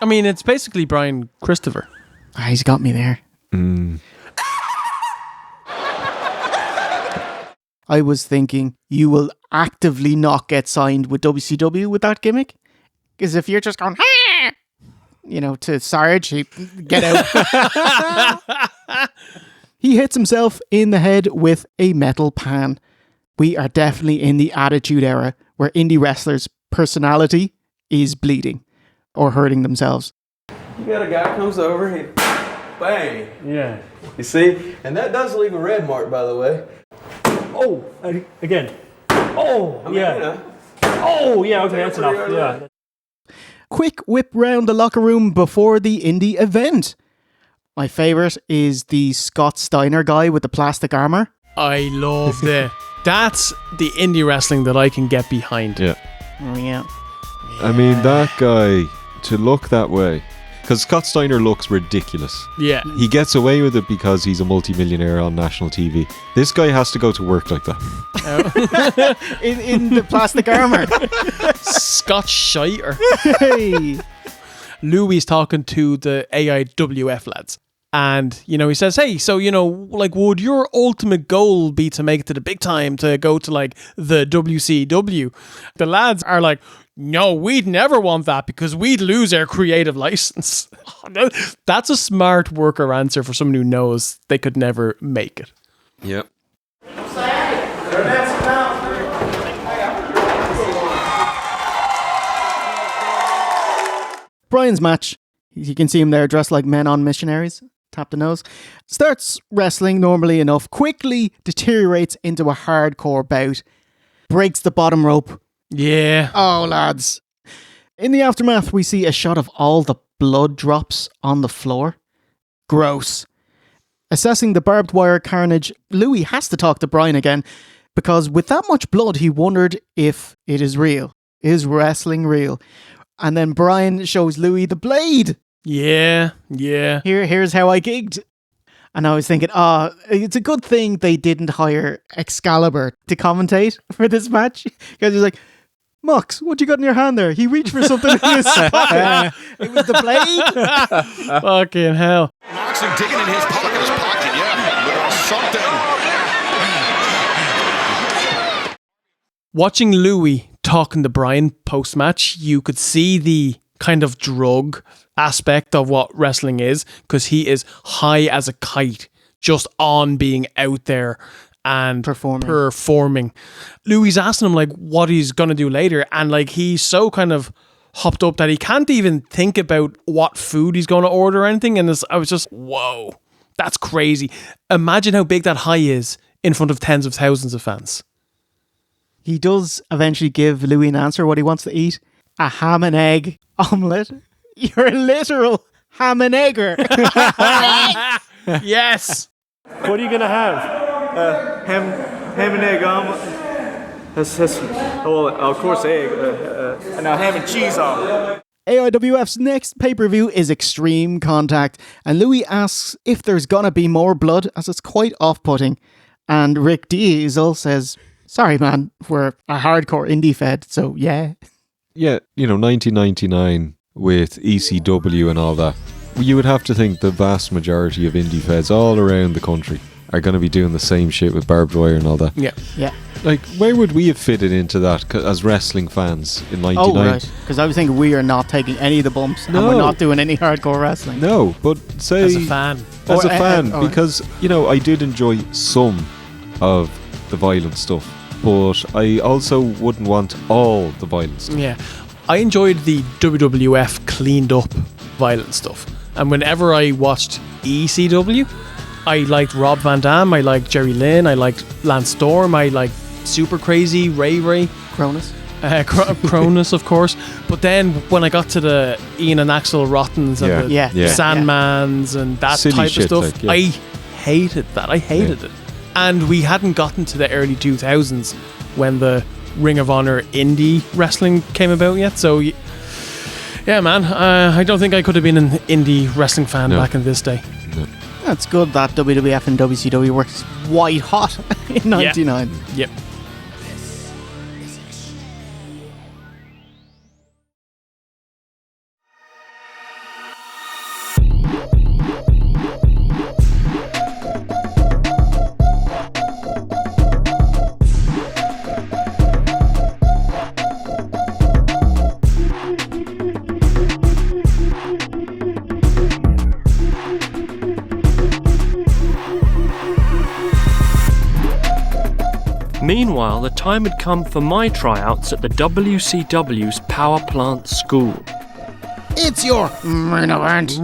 I mean, it's basically Brian Christopher. He's got me there. I was thinking you will actively not get signed with WCW with that gimmick. Because if you're just going, to Sarge, get out. He hits himself in the head with a metal pan. We are definitely in the Attitude Era where indie wrestlers' personality is bleeding or hurting themselves. You got a guy comes over, he bang. Yeah. You see? And that does leave a red mark, by the way. Oh, again. Oh, yeah. Oh, yeah, okay, that's enough. Yeah. Quick whip round the locker room before the indie event. My favourite is the Scott Steiner guy with the plastic armour. I loved it. That's the indie wrestling that I can get behind. Yeah. Oh, yeah. I mean, that guy, to look that way, because Scott Steiner looks ridiculous. Yeah. He gets away with it because he's a multimillionaire on national TV. This guy has to go to work like that. in the plastic armour. Scott Shiter. Hey. Louis talking to the AIWF lads. And, he says, hey, so, would your ultimate goal be to make it to the big time, to go to, the WCW? The lads are like, no, we'd never want that because we'd lose our creative license. That's a smart worker answer for someone who knows they could never make it. Yep. Brian's match. You can see him there dressed like men on missionaries. Tap the nose. Starts wrestling normally enough. Quickly deteriorates into a hardcore bout. Breaks the bottom rope. Yeah. Oh, lads. In the aftermath, we see a shot of all the blood drops on the floor. Gross. Assessing the barbed wire carnage, Louis has to talk to Brian again, because with that much blood, he wondered if it is real. Is wrestling real? And then Brian shows Louis the blade. Yeah. Here's how I gigged. And I was thinking, it's a good thing they didn't hire Excalibur to commentate for this match. Because he's like, Mux, what you got in your hand there? He reached for something in his pocket. It was the blade. Fucking hell. Moxley digging in his pocket, yeah. Little something. Watching Louis talking to Brian post-match, you could see the kind of drug aspect of what wrestling is, because he is high as a kite, just on being out there and performing. Louis asking him what he's gonna do later, and he's so kind of hopped up that he can't even think about what food he's gonna order or anything. And I was just, whoa, that's crazy. Imagine how big that high is in front of tens of thousands of fans. He does eventually give Louis an answer what he wants to eat. A ham and egg omelette. You're a literal ham and egger. Yes. What are you going to have? Ham and egg omelet. Of course, egg. And now ham and cheese omelet. AIWF's next pay-per-view is Extreme Contact, and Louis asks if there's gonna be more blood, as it's quite off-putting. And Rick Diesel says, sorry man, we're a hardcore indie fed, so yeah. Yeah, 1999 with ECW and all that. You would have to think the vast majority of indie feds all around the country are going to be doing the same shit with barbed wire and all that. Yeah. Where would we have fitted into that as wrestling fans in 99? Oh, right. Because I was thinking we are not taking any of the bumps and we're not doing any hardcore wrestling. No, but say... As a fan. Because, I did enjoy some of the violent stuff, but I also wouldn't want all the violent stuff. Yeah. I enjoyed the WWF cleaned up violent stuff. And whenever I watched ECW, I liked Rob Van Dam, I liked Jerry Lynn, I liked Lance Storm, I liked Super Crazy, Ray. Cronus. Cronus, of course. But then when I got to the Ian and Axel Rottens and the Sandmans and that silly type shit, of stuff, I hated that. I hated it. And we hadn't gotten to the early 2000s when the Ring of Honor indie wrestling came about yet. So, yeah, man, I don't think I could have been an indie wrestling fan back in this day. No. That's good that WWF and WCW were white hot in 99. Yep. Meanwhile, the time had come for my tryouts at the WCW's Powerplant School. It's your main event.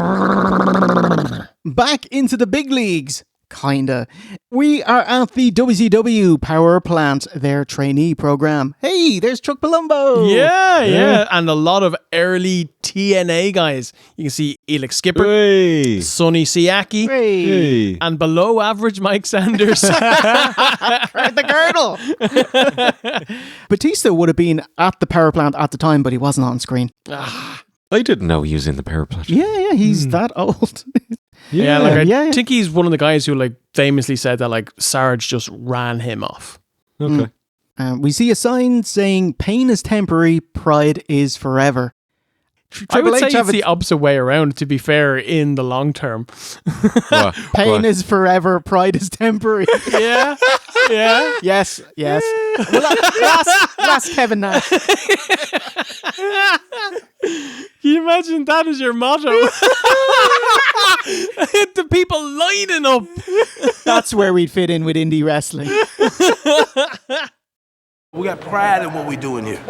Back into the big leagues. Kinda. We are at the WCW Powerplant, their trainee program. Hey, there's Chuck Palumbo. Yeah. And a lot of early TNA guys. You can see Elix Skipper, Sonny Siaki, and below average Mike Sanders. The girdle. Batista would have been at the Powerplant at the time, but he wasn't on screen. I didn't know he was in the Powerplant. Yeah, he's that old. I think he's one of the guys who like famously said that like Sarge just ran him off. Okay. We see a sign saying pain is temporary, pride is forever. I would say it's the opposite way around, to be fair, in the long term. Pain is forever, pride is temporary. Yeah. Yes. Well, last Kevin Nash. Can you imagine that as your motto? The people lining up. That's where we'd fit in with indie wrestling. We got pride in what we doing here.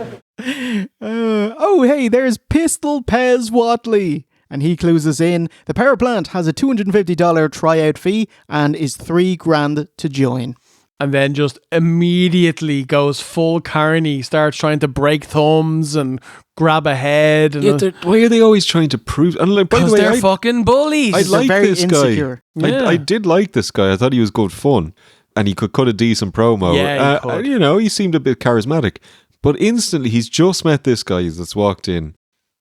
Hey, there's Pistol Pez Watley. And he clues us in. The Powerplant has a $250 tryout fee and is $3,000 to join. And then just immediately goes full carny, starts trying to break thumbs and grab a head. And why are they always trying to prove? And like, by the way, they're fucking bullies. I like this insecure. guy. Yeah. I did like this guy. I thought he was good fun. And he could cut a decent promo. Yeah, he could. He seemed a bit charismatic. But instantly, he's just met this guy that's walked in.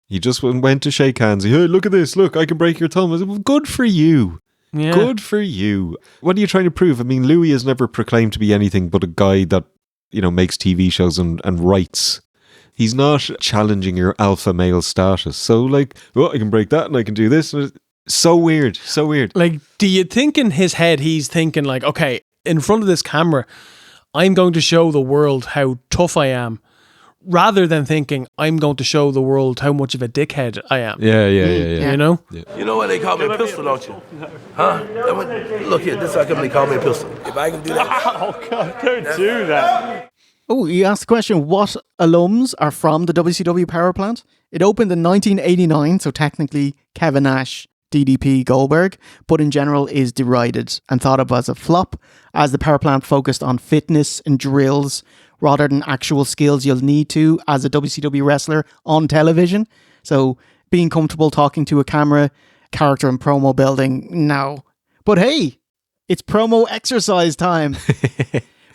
He just went to shake hands. Hey, look at this. Look, I can break your thumb. I said, well, good for you. Yeah. Good for you. What are you trying to prove? I mean, Louis has never proclaimed to be anything but a guy that, makes TV shows and writes. He's not challenging your alpha male status. So, I can break that and I can do this. So weird. So weird. Like, do you think in his head he's thinking like, okay, in front of this camera, I'm going to show the world how tough I am, rather than thinking I'm going to show the world how much of a dickhead I am. Yeah. You know? Yeah. You know what they call me a pistol, don't you? Huh? Look here, this is how come they call me a pistol. If I can do that. Oh, God, don't do that. Oh, you asked the question, what alums are from the WCW Powerplant? It opened in 1989, so technically Kevin Nash, DDP, Goldberg, but in general is derided and thought of as a flop, as the Powerplant focused on fitness and drills rather than actual skills you'll need to as a WCW wrestler on television. So being comfortable talking to a camera, character and promo building, no. But hey, it's promo exercise time.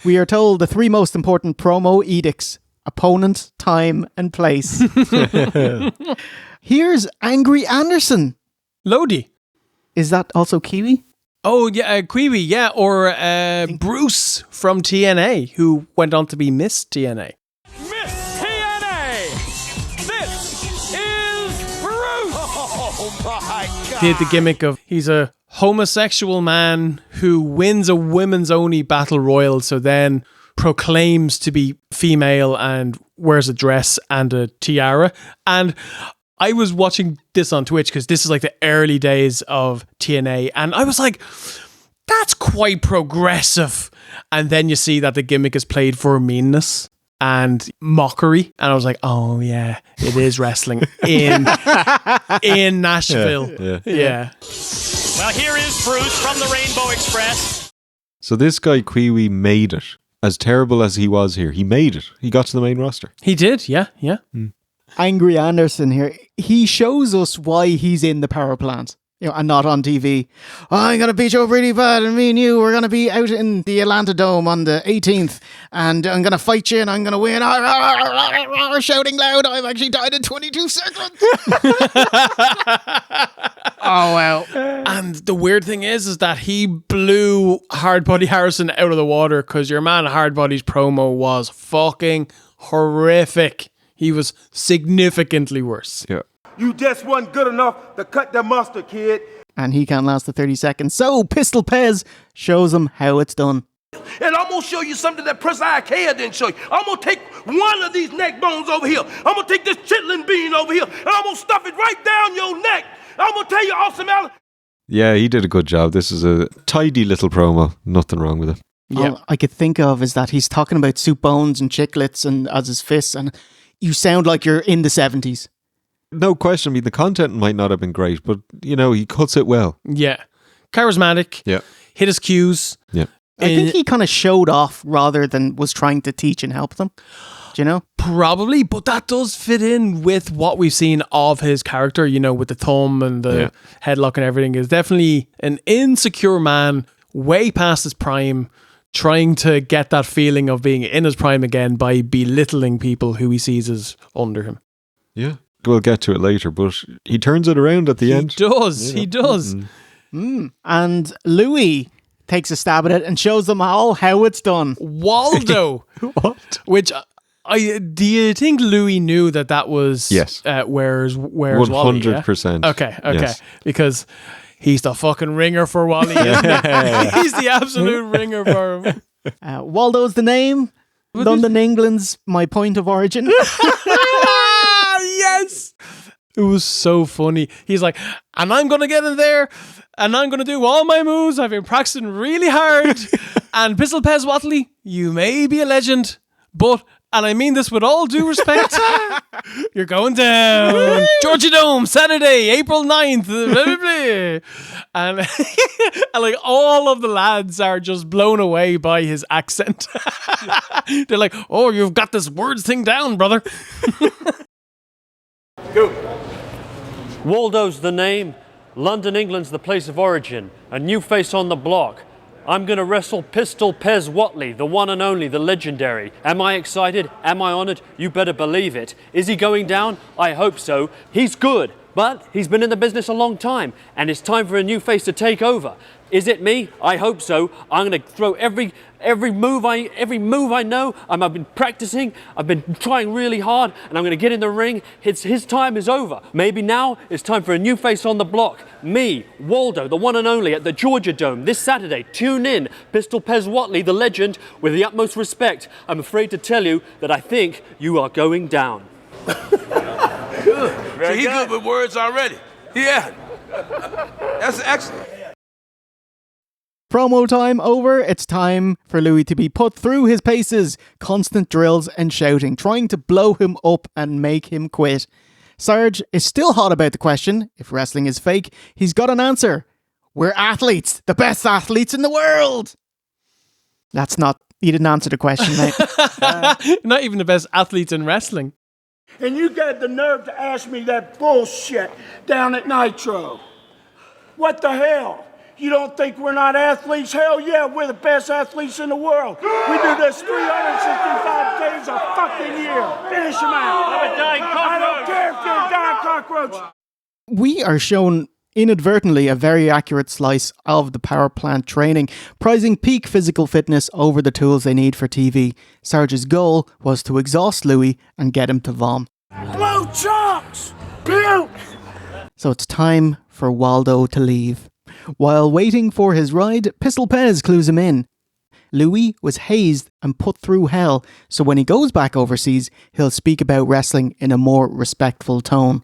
We are told the 3 most important promo edicts: opponent, time, and place. Here's Angry Anderson. Lodi. Is that also Kiwi? Oh, yeah, Kiwi, yeah. Or Bruce from TNA, who went on to be Miss TNA. Miss TNA! This is Bruce! Oh my God! He had the gimmick of he's a homosexual man who wins a women's only battle royal, so then proclaims to be female and wears a dress and a tiara. And I was watching this on Twitch because this is like the early days of TNA, and I was like, that's quite progressive. And then you see that the gimmick is played for meanness and mockery, and I was like, oh yeah, it is wrestling in Nashville. Yeah. Well, here is Bruce from the Rainbow Express. So this guy, Kiwi, made it. As terrible as he was here, he made it. He got to the main roster. He did, yeah. Angry Anderson here. He shows us why he's in the Powerplant, and not on TV. I'm going to beat you up really bad, and me and you, we're going to be out in the Atlanta Dome on the 18th, and I'm going to fight you, and I'm going to win. Shouting loud, I've actually died in 22 seconds. Oh, wow. And the weird thing is that he blew Hardbody Harrison out of the water because your man Hardbody's promo was fucking horrific. He was significantly worse. Yeah. You just wasn't good enough to cut the mustard, kid. And he can't last the 30 seconds. So Pistol Pez shows him how it's done. And I'm going to show you something that Prince Ikea didn't show you. I'm going to take one of these neck bones over here. I'm going to take this chitlin bean over here. And I'm going to stuff it right down your neck. I'm going to tell you, Awesome Alan. Yeah, he did a good job. This is a tidy little promo. Nothing wrong with it. all I could think of is that he's talking about soup bones and chiclets and as his fists, and you sound like you're in the 70s. No question. I mean, the content might not have been great, but, you know, he cuts it well. Yeah. Charismatic. Yeah. Hit his cues. Yeah. I think he kind of showed off rather than was trying to teach and help them. Do you know? Probably, but that does fit in with what we've seen of his character, you know, with the thumb and the headlock and everything. Is definitely an insecure man, way past his prime, trying to get that feeling of being in his prime again by belittling people who he sees as under him. Yeah. We'll get to it later, but he turns it around at the end. He does. And Louis takes a stab at it and shows them all how it's done. Waldo! What? Which, do you think Louis knew that was where's Wally? 100%. Yeah? Okay. Yes. Because he's the fucking ringer for Wally. He's the absolute ringer for him. Waldo's the name. London, England's my point of origin. Yes! It was so funny. He's like, and I'm going to get in there and I'm going to do all my moves. I've been practicing really hard. And Pistol Pez Watley, you may be a legend, but, and I mean this with all due respect, you're going down. Georgia Dome, Saturday, April 9th. And, and like all of the lads are just blown away by his accent. They're like, oh, you've got this words thing down, brother. Go. Waldo's the name. London, England's the place of origin. A new face on the block. I'm going to wrestle Pistol Pez Watley, the one and only, the legendary. Am I excited? Am I honored? You better believe it. Is he going down? I hope so. He's good, but he's been in the business a long time, and it's time for a new face to take over. Is it me? I hope so. I'm going to throw every move I know. I've been practicing. I've been trying really hard, and I'm going to get in the ring. His time is over. Maybe now it's time for a new face on the block. Me, Waldo, the one and only, at the Georgia Dome this Saturday. Tune in. Pistol Pez Watley, the legend, with the utmost respect. I'm afraid to tell you that I think you are going down. Good. So he's good with words already. Yeah. That's excellent. Promo time over. It's time for Louis to be put through his paces. Constant drills and shouting, trying to blow him up and make him quit. Sarge is still hot about the question. If wrestling is fake, he's got an answer. We're athletes. The best athletes in the world. That's not... You didn't answer the question, mate. Not even the best athletes in wrestling. And you got the nerve to ask me that bullshit down at Nitro. What the hell? You don't think we're not athletes? Hell yeah, we're the best athletes in the world. We do this 365 days a fucking year. Finish them out. I don't care if you're a dying cockroach. We are shown inadvertently a very accurate slice of the Powerplant training, prizing peak physical fitness over the tools they need for TV. Sarge's goal was to exhaust Louis and get him to vom. Blow chunks! Puke! So it's time for Waldo to leave. While waiting for his ride, Pistol Pez clues him in. Louis was hazed and put through hell, so when he goes back overseas, he'll speak about wrestling in a more respectful tone.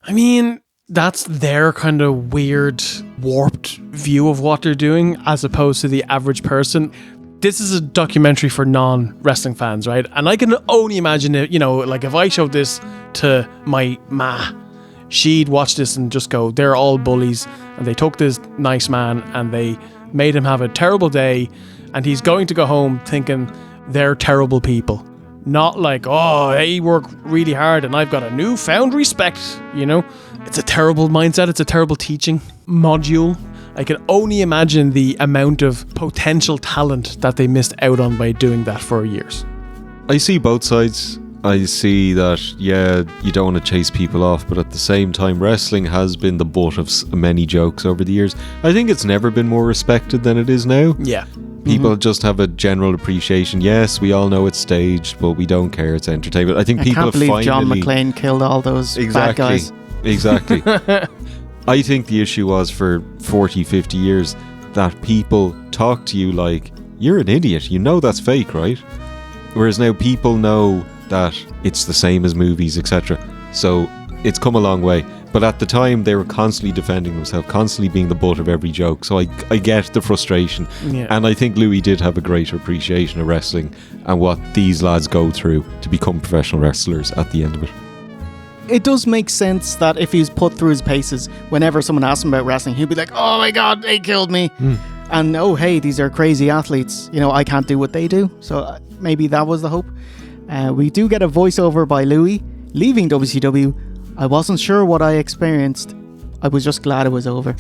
I mean, that's their kind of weird, warped view of what they're doing as opposed to the average person. This is a documentary for non-wrestling fans, right? And I can only imagine it, you know, like if I showed this to my ma, she'd watch this and just go, they're all bullies, and they took this nice man and they made him have a terrible day, and he's going to go home thinking they're terrible people. Not like, oh, they work really hard and I've got a newfound respect, you know? It's a terrible mindset, it's a terrible teaching module. I can only imagine the amount of potential talent that they missed out on by doing that for years. I see both sides. I see that, yeah, you don't want to chase people off, but at the same time, wrestling has been the butt of many jokes over the years. I think it's never been more respected than it is now. Yeah. People just have a general appreciation. Yes, we all know it's staged, but we don't care. It's entertainment. I think people have finally... I can't believe John McClane killed all those bad guys. Exactly. I think the issue was for 40, 50 years that people talk to you like, you're an idiot. You know that's fake, right? Whereas now people know that it's the same as movies, etc. So it's come a long way. But at the time, they were constantly defending themselves, constantly being the butt of every joke. So I get the frustration. Yeah. And I think Louis did have a greater appreciation of wrestling and what these lads go through to become professional wrestlers at the end of it. It does make sense that if he's put through his paces, whenever someone asks him about wrestling, he'll be like, oh my God, they killed me. And oh, hey, these are crazy athletes. You know, I can't do what they do. So maybe that was the hope. We do get a voiceover by Louis leaving WCW. I wasn't sure what I experienced. I was just glad it was over.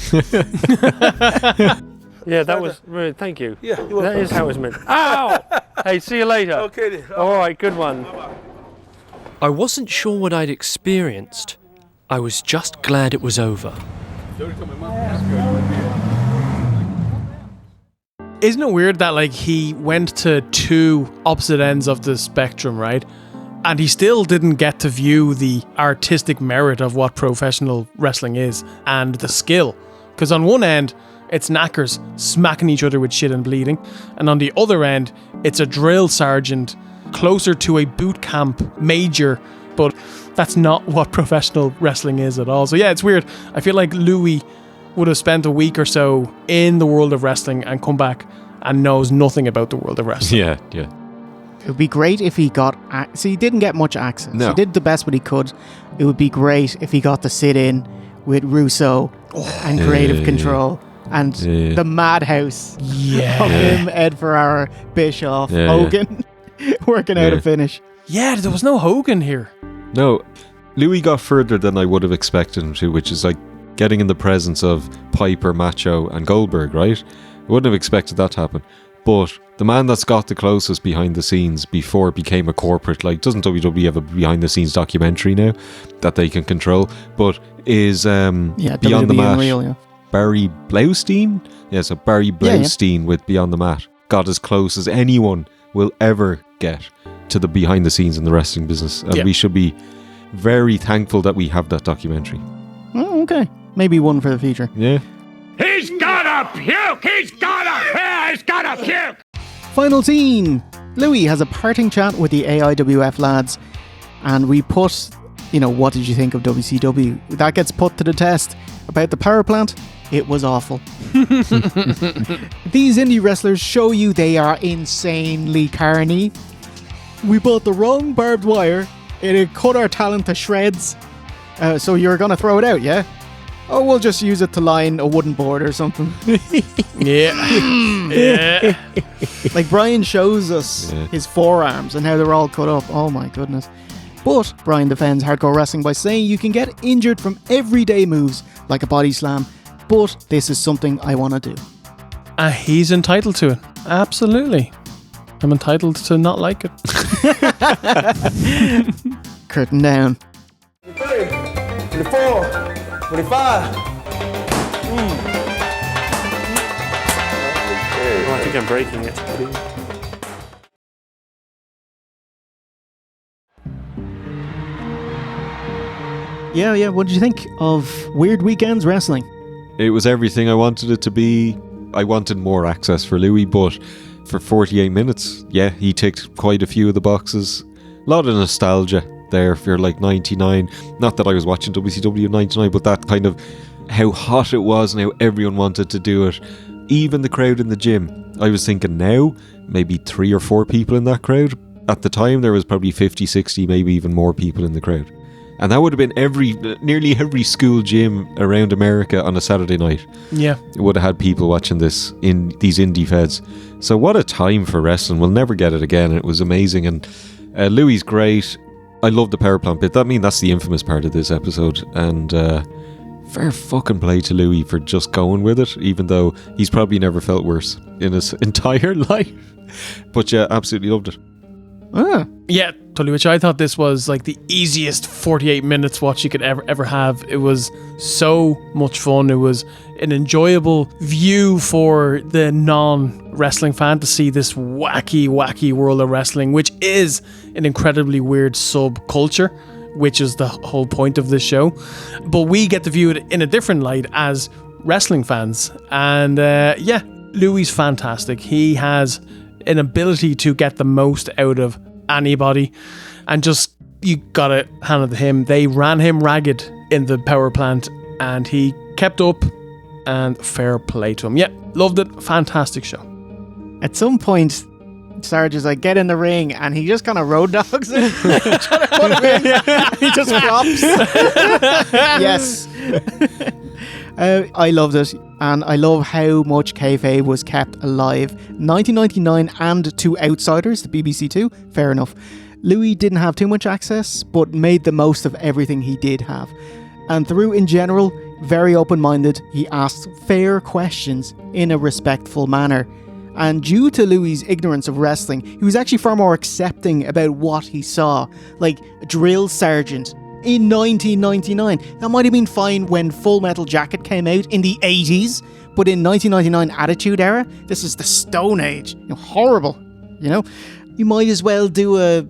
Yeah, that was really, thank you. Yeah, you're welcome. That is how it was meant. Ow! Hey, see you later. Okay then. All right, good one. I wasn't sure what I'd experienced. I was just glad it was over. Isn't it weird that like he went to two opposite ends of the spectrum, right? And he still didn't get to view the artistic merit of what professional wrestling is and the skill. Because on one end, it's knackers smacking each other with shit and bleeding. And on the other end, it's a drill sergeant closer to a boot camp major. But that's not what professional wrestling is at all. So yeah, it's weird. I feel like Louis would have spent a week or so in the world of wrestling and come back and knows nothing about the world of wrestling. Yeah. It would be great if he got... So he didn't get much access. No. He did the best what he could. It would be great if he got to sit in with Russo and Creative Control and the madhouse of him, Ed Ferrara, Bischoff, Hogan, working out a finish. Yeah, there was no Hogan here. No, Louis got further than I would have expected him to, which is like getting in the presence of Piper, Macho and Goldberg, right? I wouldn't have expected that to happen. But the man that's got the closest behind the scenes before it became a corporate, like, doesn't WWE have a behind the scenes documentary now that they can control, but is Beyond the Mat. Unreal, Barry Blaustein? Yeah, so Barry Blaustein with Beyond the Mat got as close as anyone will ever get to the behind the scenes in the wrestling business. And we should be very thankful that we have that documentary. Oh, okay. Maybe one for the future. Yeah. He's gotta puke! He's gotta puke! Final scene. Louis has a parting chat with the AIWF lads, and we put, what did you think of WCW? That gets put to the test. About the Powerplant, it was awful. These indie wrestlers show you they are insanely carny. We bought the wrong barbed wire. It cut our talent to shreds. So you're gonna throw it out, yeah? Oh, we'll just use it to line a wooden board or something. Yeah. Like Brian shows us his forearms and how they're all cut up. Oh my goodness. But Brian defends hardcore wrestling by saying you can get injured from everyday moves like a body slam, but this is something I want to do. He's entitled to it. Absolutely. I'm entitled to not like it. Curtain down. 23, 24, 25. Oh, I think I'm breaking it. Yeah. What did you think of Weird Weekends Wrestling? It was everything I wanted it to be. I wanted more access for Louis, but for 48 minutes, he ticked quite a few of the boxes. A lot of nostalgia there for like 99. Not that I was watching WCW in 99, but that kind of how hot it was and how everyone wanted to do it. Even the crowd in the gym. I was thinking now, maybe 3 or 4 people in that crowd. At the time, there was probably 50, 60, maybe even more people in the crowd. And that would have been nearly every school gym around America on a Saturday night. Yeah. It would have had people watching this in these indie feds. So what a time for wrestling. We'll never get it again. It was amazing. And Louis' great. I love the Powerplant bit. That's the infamous part of this episode. And fair fucking play to Louis for just going with it, even though he's probably never felt worse in his entire life. But yeah, absolutely loved it. Yeah, totally. Which I thought this was like the easiest 48 minutes watch you could ever have. It was so much fun. It was an enjoyable view for the non-wrestling fan to see this wacky world of wrestling, which is an incredibly weird subculture, which is the whole point of this show. But we get to view it in a different light as wrestling fans. And Louis is fantastic. He has an ability to get the most out of anybody, and just, you gotta hand it to him. They ran him ragged in the power plant, and he kept up, and fair play to him. Yeah, loved it. Fantastic show. At some point, Sarge is like, get in the ring, and he just kind of road dogs it. Trying to put him in. He just flops. Yes. I loved it, and I love how much kayfabe was kept alive. 1999 and to Outsiders, the BBC Two, fair enough. Louis didn't have too much access, but made the most of everything he did have. And Theroux, in general, very open-minded. He asked fair questions in a respectful manner. And due to Louis' ignorance of wrestling, he was actually far more accepting about what he saw. Like a drill sergeant in 1999. That might have been fine when Full Metal Jacket came out in the 80s, but in 1999 Attitude Era, this is the Stone Age. Horrible, You might as well do a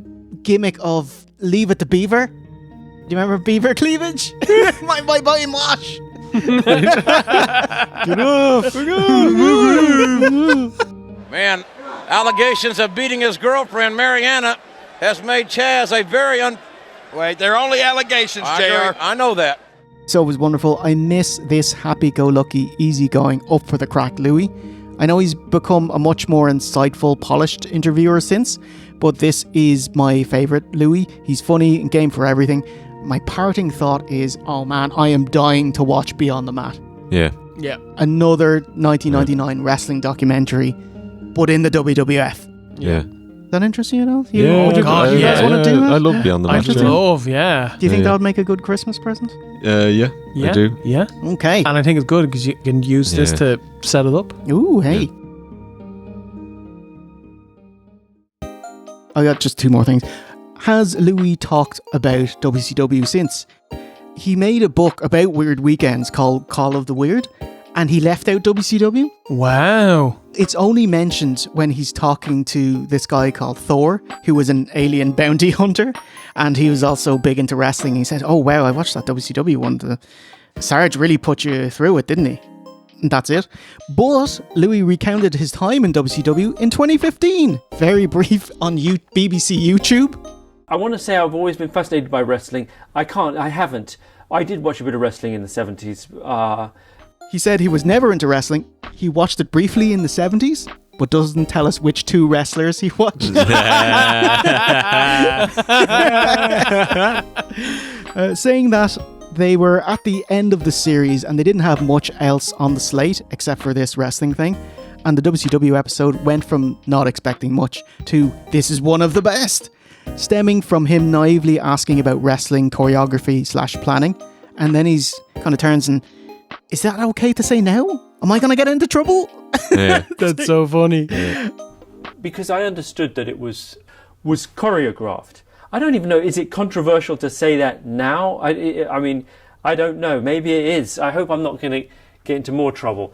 gimmick of Leave It to Beaver. Do you remember Beaver cleavage? my body wash. Get off. Man, allegations of beating his girlfriend, Mariana, has made Chaz a very Wait, they're only allegations, JR. I know that. So it was wonderful. I miss this happy-go-lucky, easygoing, up-for-the-crack Louis. I know he's become a much more insightful, polished interviewer since, but this is my favourite Louis. He's funny and game for everything. My parting thought is, oh man, I am dying to watch Beyond the Mat. Yeah. Yeah. Another 1999 wrestling documentary, but in the WWF. Yeah. Does that interest you at all? You guys want to do that? I love Beyond the Mat. Do you think that would make a good Christmas present? Yeah, I do. Yeah. Okay. And I think it's good because you can use this to set it up. Ooh, hey. I got just two more things. Has Louis talked about WCW since? He made a book about weird weekends called Call of the Weird, and he left out WCW. Wow. It's only mentioned when he's talking to this guy called Thor, who was an alien bounty hunter, and he was also big into wrestling. He said, oh wow, I watched that WCW one. Sarge really put you through it, didn't he? And that's it. But Louis recounted his time in WCW in 2015. Very brief on BBC YouTube. I want to say I've always been fascinated by wrestling. I haven't. I did watch a bit of wrestling in the 70s. He said he was never into wrestling. He watched it briefly in the 70s, but doesn't tell us which two wrestlers he watched. Saying that they were at the end of the series and they didn't have much else on the slate except for this wrestling thing. And the WCW episode went from not expecting much to this is one of the best, stemming from him naively asking about wrestling choreography / planning. And then he's kind of turns and, is that okay to say now? Am I going to get into trouble? Yeah. That's so funny. Yeah. Because I understood that it was choreographed. I don't even know, is it controversial to say that now? I mean, I don't know. Maybe it is. I hope I'm not going to get into more trouble.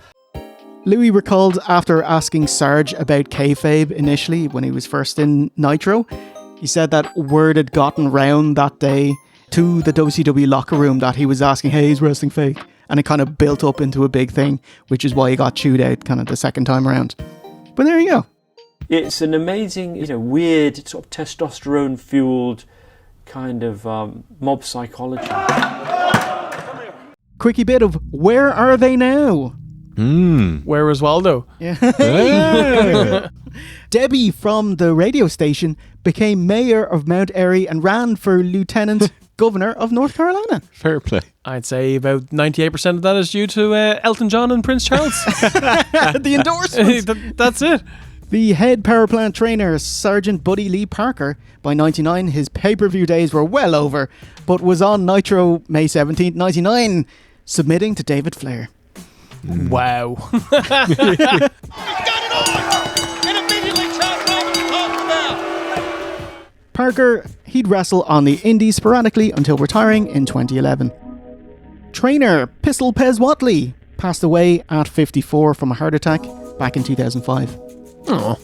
Louis recalled after asking Sarge about kayfabe initially when he was first in Nitro, he said that word had gotten round that day to the WCW locker room that he was asking, hey, is wrestling fake? And it kind of built up into a big thing, which is why he got chewed out kind of the second time around. But there you go. It's an amazing, weird sort of testosterone-fueled kind of mob psychology. Quickie bit of where are they now? Where is Waldo? Yeah. Debbie from the radio station became mayor of Mount Airy and ran for lieutenant governor of North Carolina. Fair play. I'd say about 98% of that is due to Elton John and Prince Charles. The endorsement. That's it. The head Powerplant trainer, Sergeant Buddy Lee Parker, by 99, his pay-per-view days were well over, but was on Nitro May 17th, 99, submitting to David Flair. Wow. Parker, he'd wrestle on the Indies sporadically until retiring in 2011. Trainer Pistol Pez Watley passed away at 54 from a heart attack back in 2005. Oh.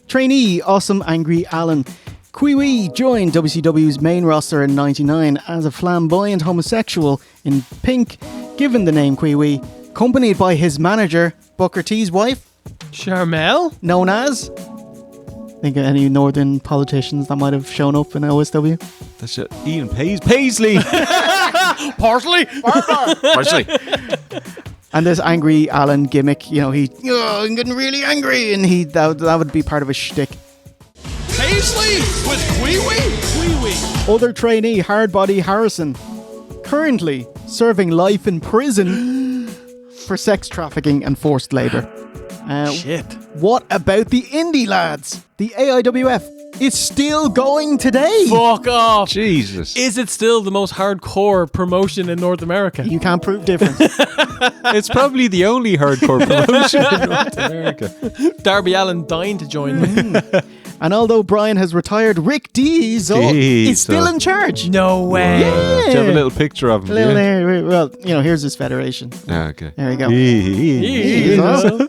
Trainee Awesome Angry Allen. Kwee joined WCW's main roster in 99 as a flamboyant homosexual in pink, given the name Kwee, accompanied by his manager, Booker T's wife, Charmel, known as... Think of any northern politicians that might have shown up in OSW? That's Ian Paisley. Parsley. Parsley. And this angry Alan gimmick, you know, I'm getting really angry, and that would be part of his shtick. Paisley with Wee-wee. Other trainee Hardbody Harrison, currently serving life in prison for sex trafficking and forced labour. Shit. What about the indie lads? The AIWF is still going today. Fuck off. Jesus. Is it still the most hardcore promotion in North America? You can't prove different. It's probably the only hardcore promotion in North America. Darby Allin dying to join them. And although Brian has retired, Rick Diesel is still in charge. No way. Yeah. Do you have a little picture of him? Well, you know, here's his federation. Okay. There we go. Diesel.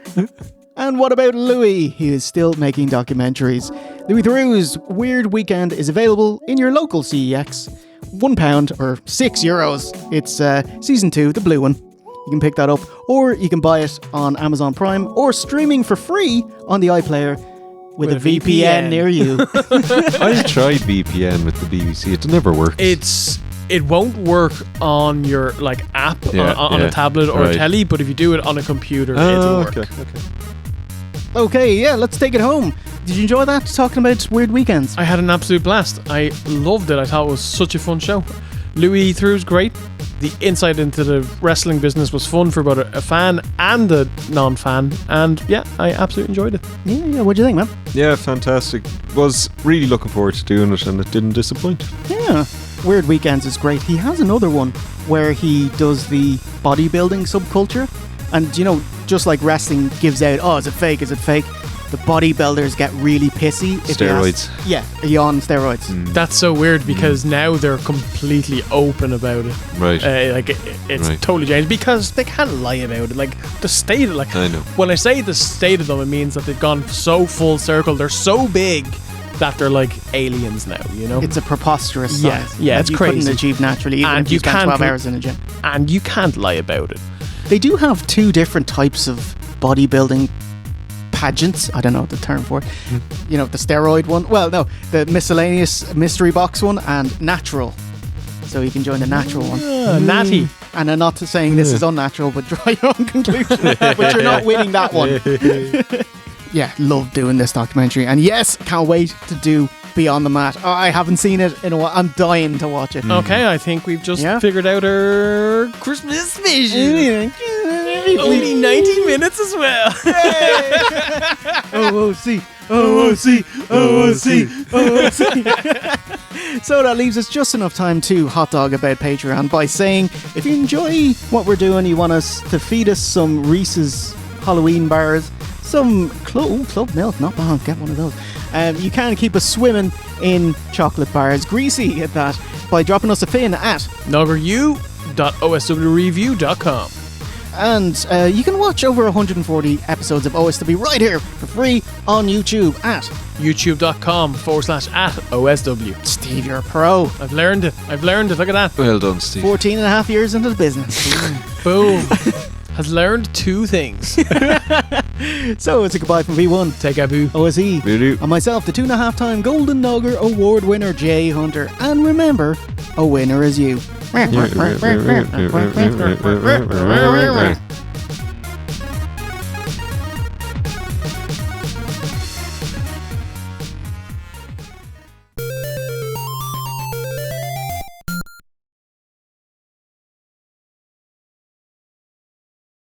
And what about Louis? He is still making documentaries. Louis Theroux's Weird Weekend is available in your local CEX. £1 or €6. It's season 2, the blue one. You can pick that up, or you can buy it on Amazon Prime, or streaming for free on the iPlayer with a VPN near you. I tried VPN with the BBC. It never works. It won't work on your app on a tablet or a telly, but if you do it on a computer, it'll work. Okay, yeah, let's take it home. Did you enjoy that, talking about Weird Weekends? I had an absolute blast. I loved it. I thought it was such a fun show. Louis Theroux's great. The insight into the wrestling business was fun for both a fan and a non-fan. And yeah, I absolutely enjoyed it. Yeah, what do you think, man? Yeah, fantastic. Was really looking forward to doing it, and it didn't disappoint. Yeah, Weird Weekends is great. He has another one where he does the bodybuilding subculture. And, you know, just like wrestling gives out, oh, is it fake? The bodybuilders get really pissy. Steroids. Are you on steroids? That's so weird because now they're completely open about it. Right. It's totally changed because they can't lie about it. Like, the state of, I know. When I say the state of them, it means that they've gone so full circle. They're so big that they're like aliens now, you know? It's a preposterous size. Yeah, it's you crazy. Couldn't achieve naturally, even if you spent 12 hours in a gym. And you can't lie about it. They do have 2 different types of bodybuilding pageants. I don't know the term for it. You know, the steroid one. Well, no, the miscellaneous mystery box one and natural. So you can join the natural one. Natty. And I'm not saying this is unnatural, but draw your own conclusion. But you're not winning that one. Yeah, love doing this documentary. And yes, can't wait to do Beyond the Mat. Oh, I haven't seen it in a while. I'm dying to watch it. Okay, I think we've just figured out our Christmas vision. Only 90 minutes as well. OOC. So that leaves us just enough time to hot dog about Patreon by saying, if you enjoy what we're doing, you want us to feed us some Reese's Halloween bars, some Club Milk, not bad, get one of those. You can keep us swimming in chocolate bars, greasy at that, by dropping us a fin at noggeru.oswreview.com. And you can watch over 140 episodes of OSW right here for free on YouTube at youtube.com/@OSW. Steve, you're a pro. I've learned it. Look at that. Well done, Steve. 14 and a half years into the business. Boom. Has learned 2 things. So it's a goodbye from V1. Take a boo. OSE. And myself, the 2.5-time Golden Nogger Award winner, Jay Hunter. And remember, a winner is you.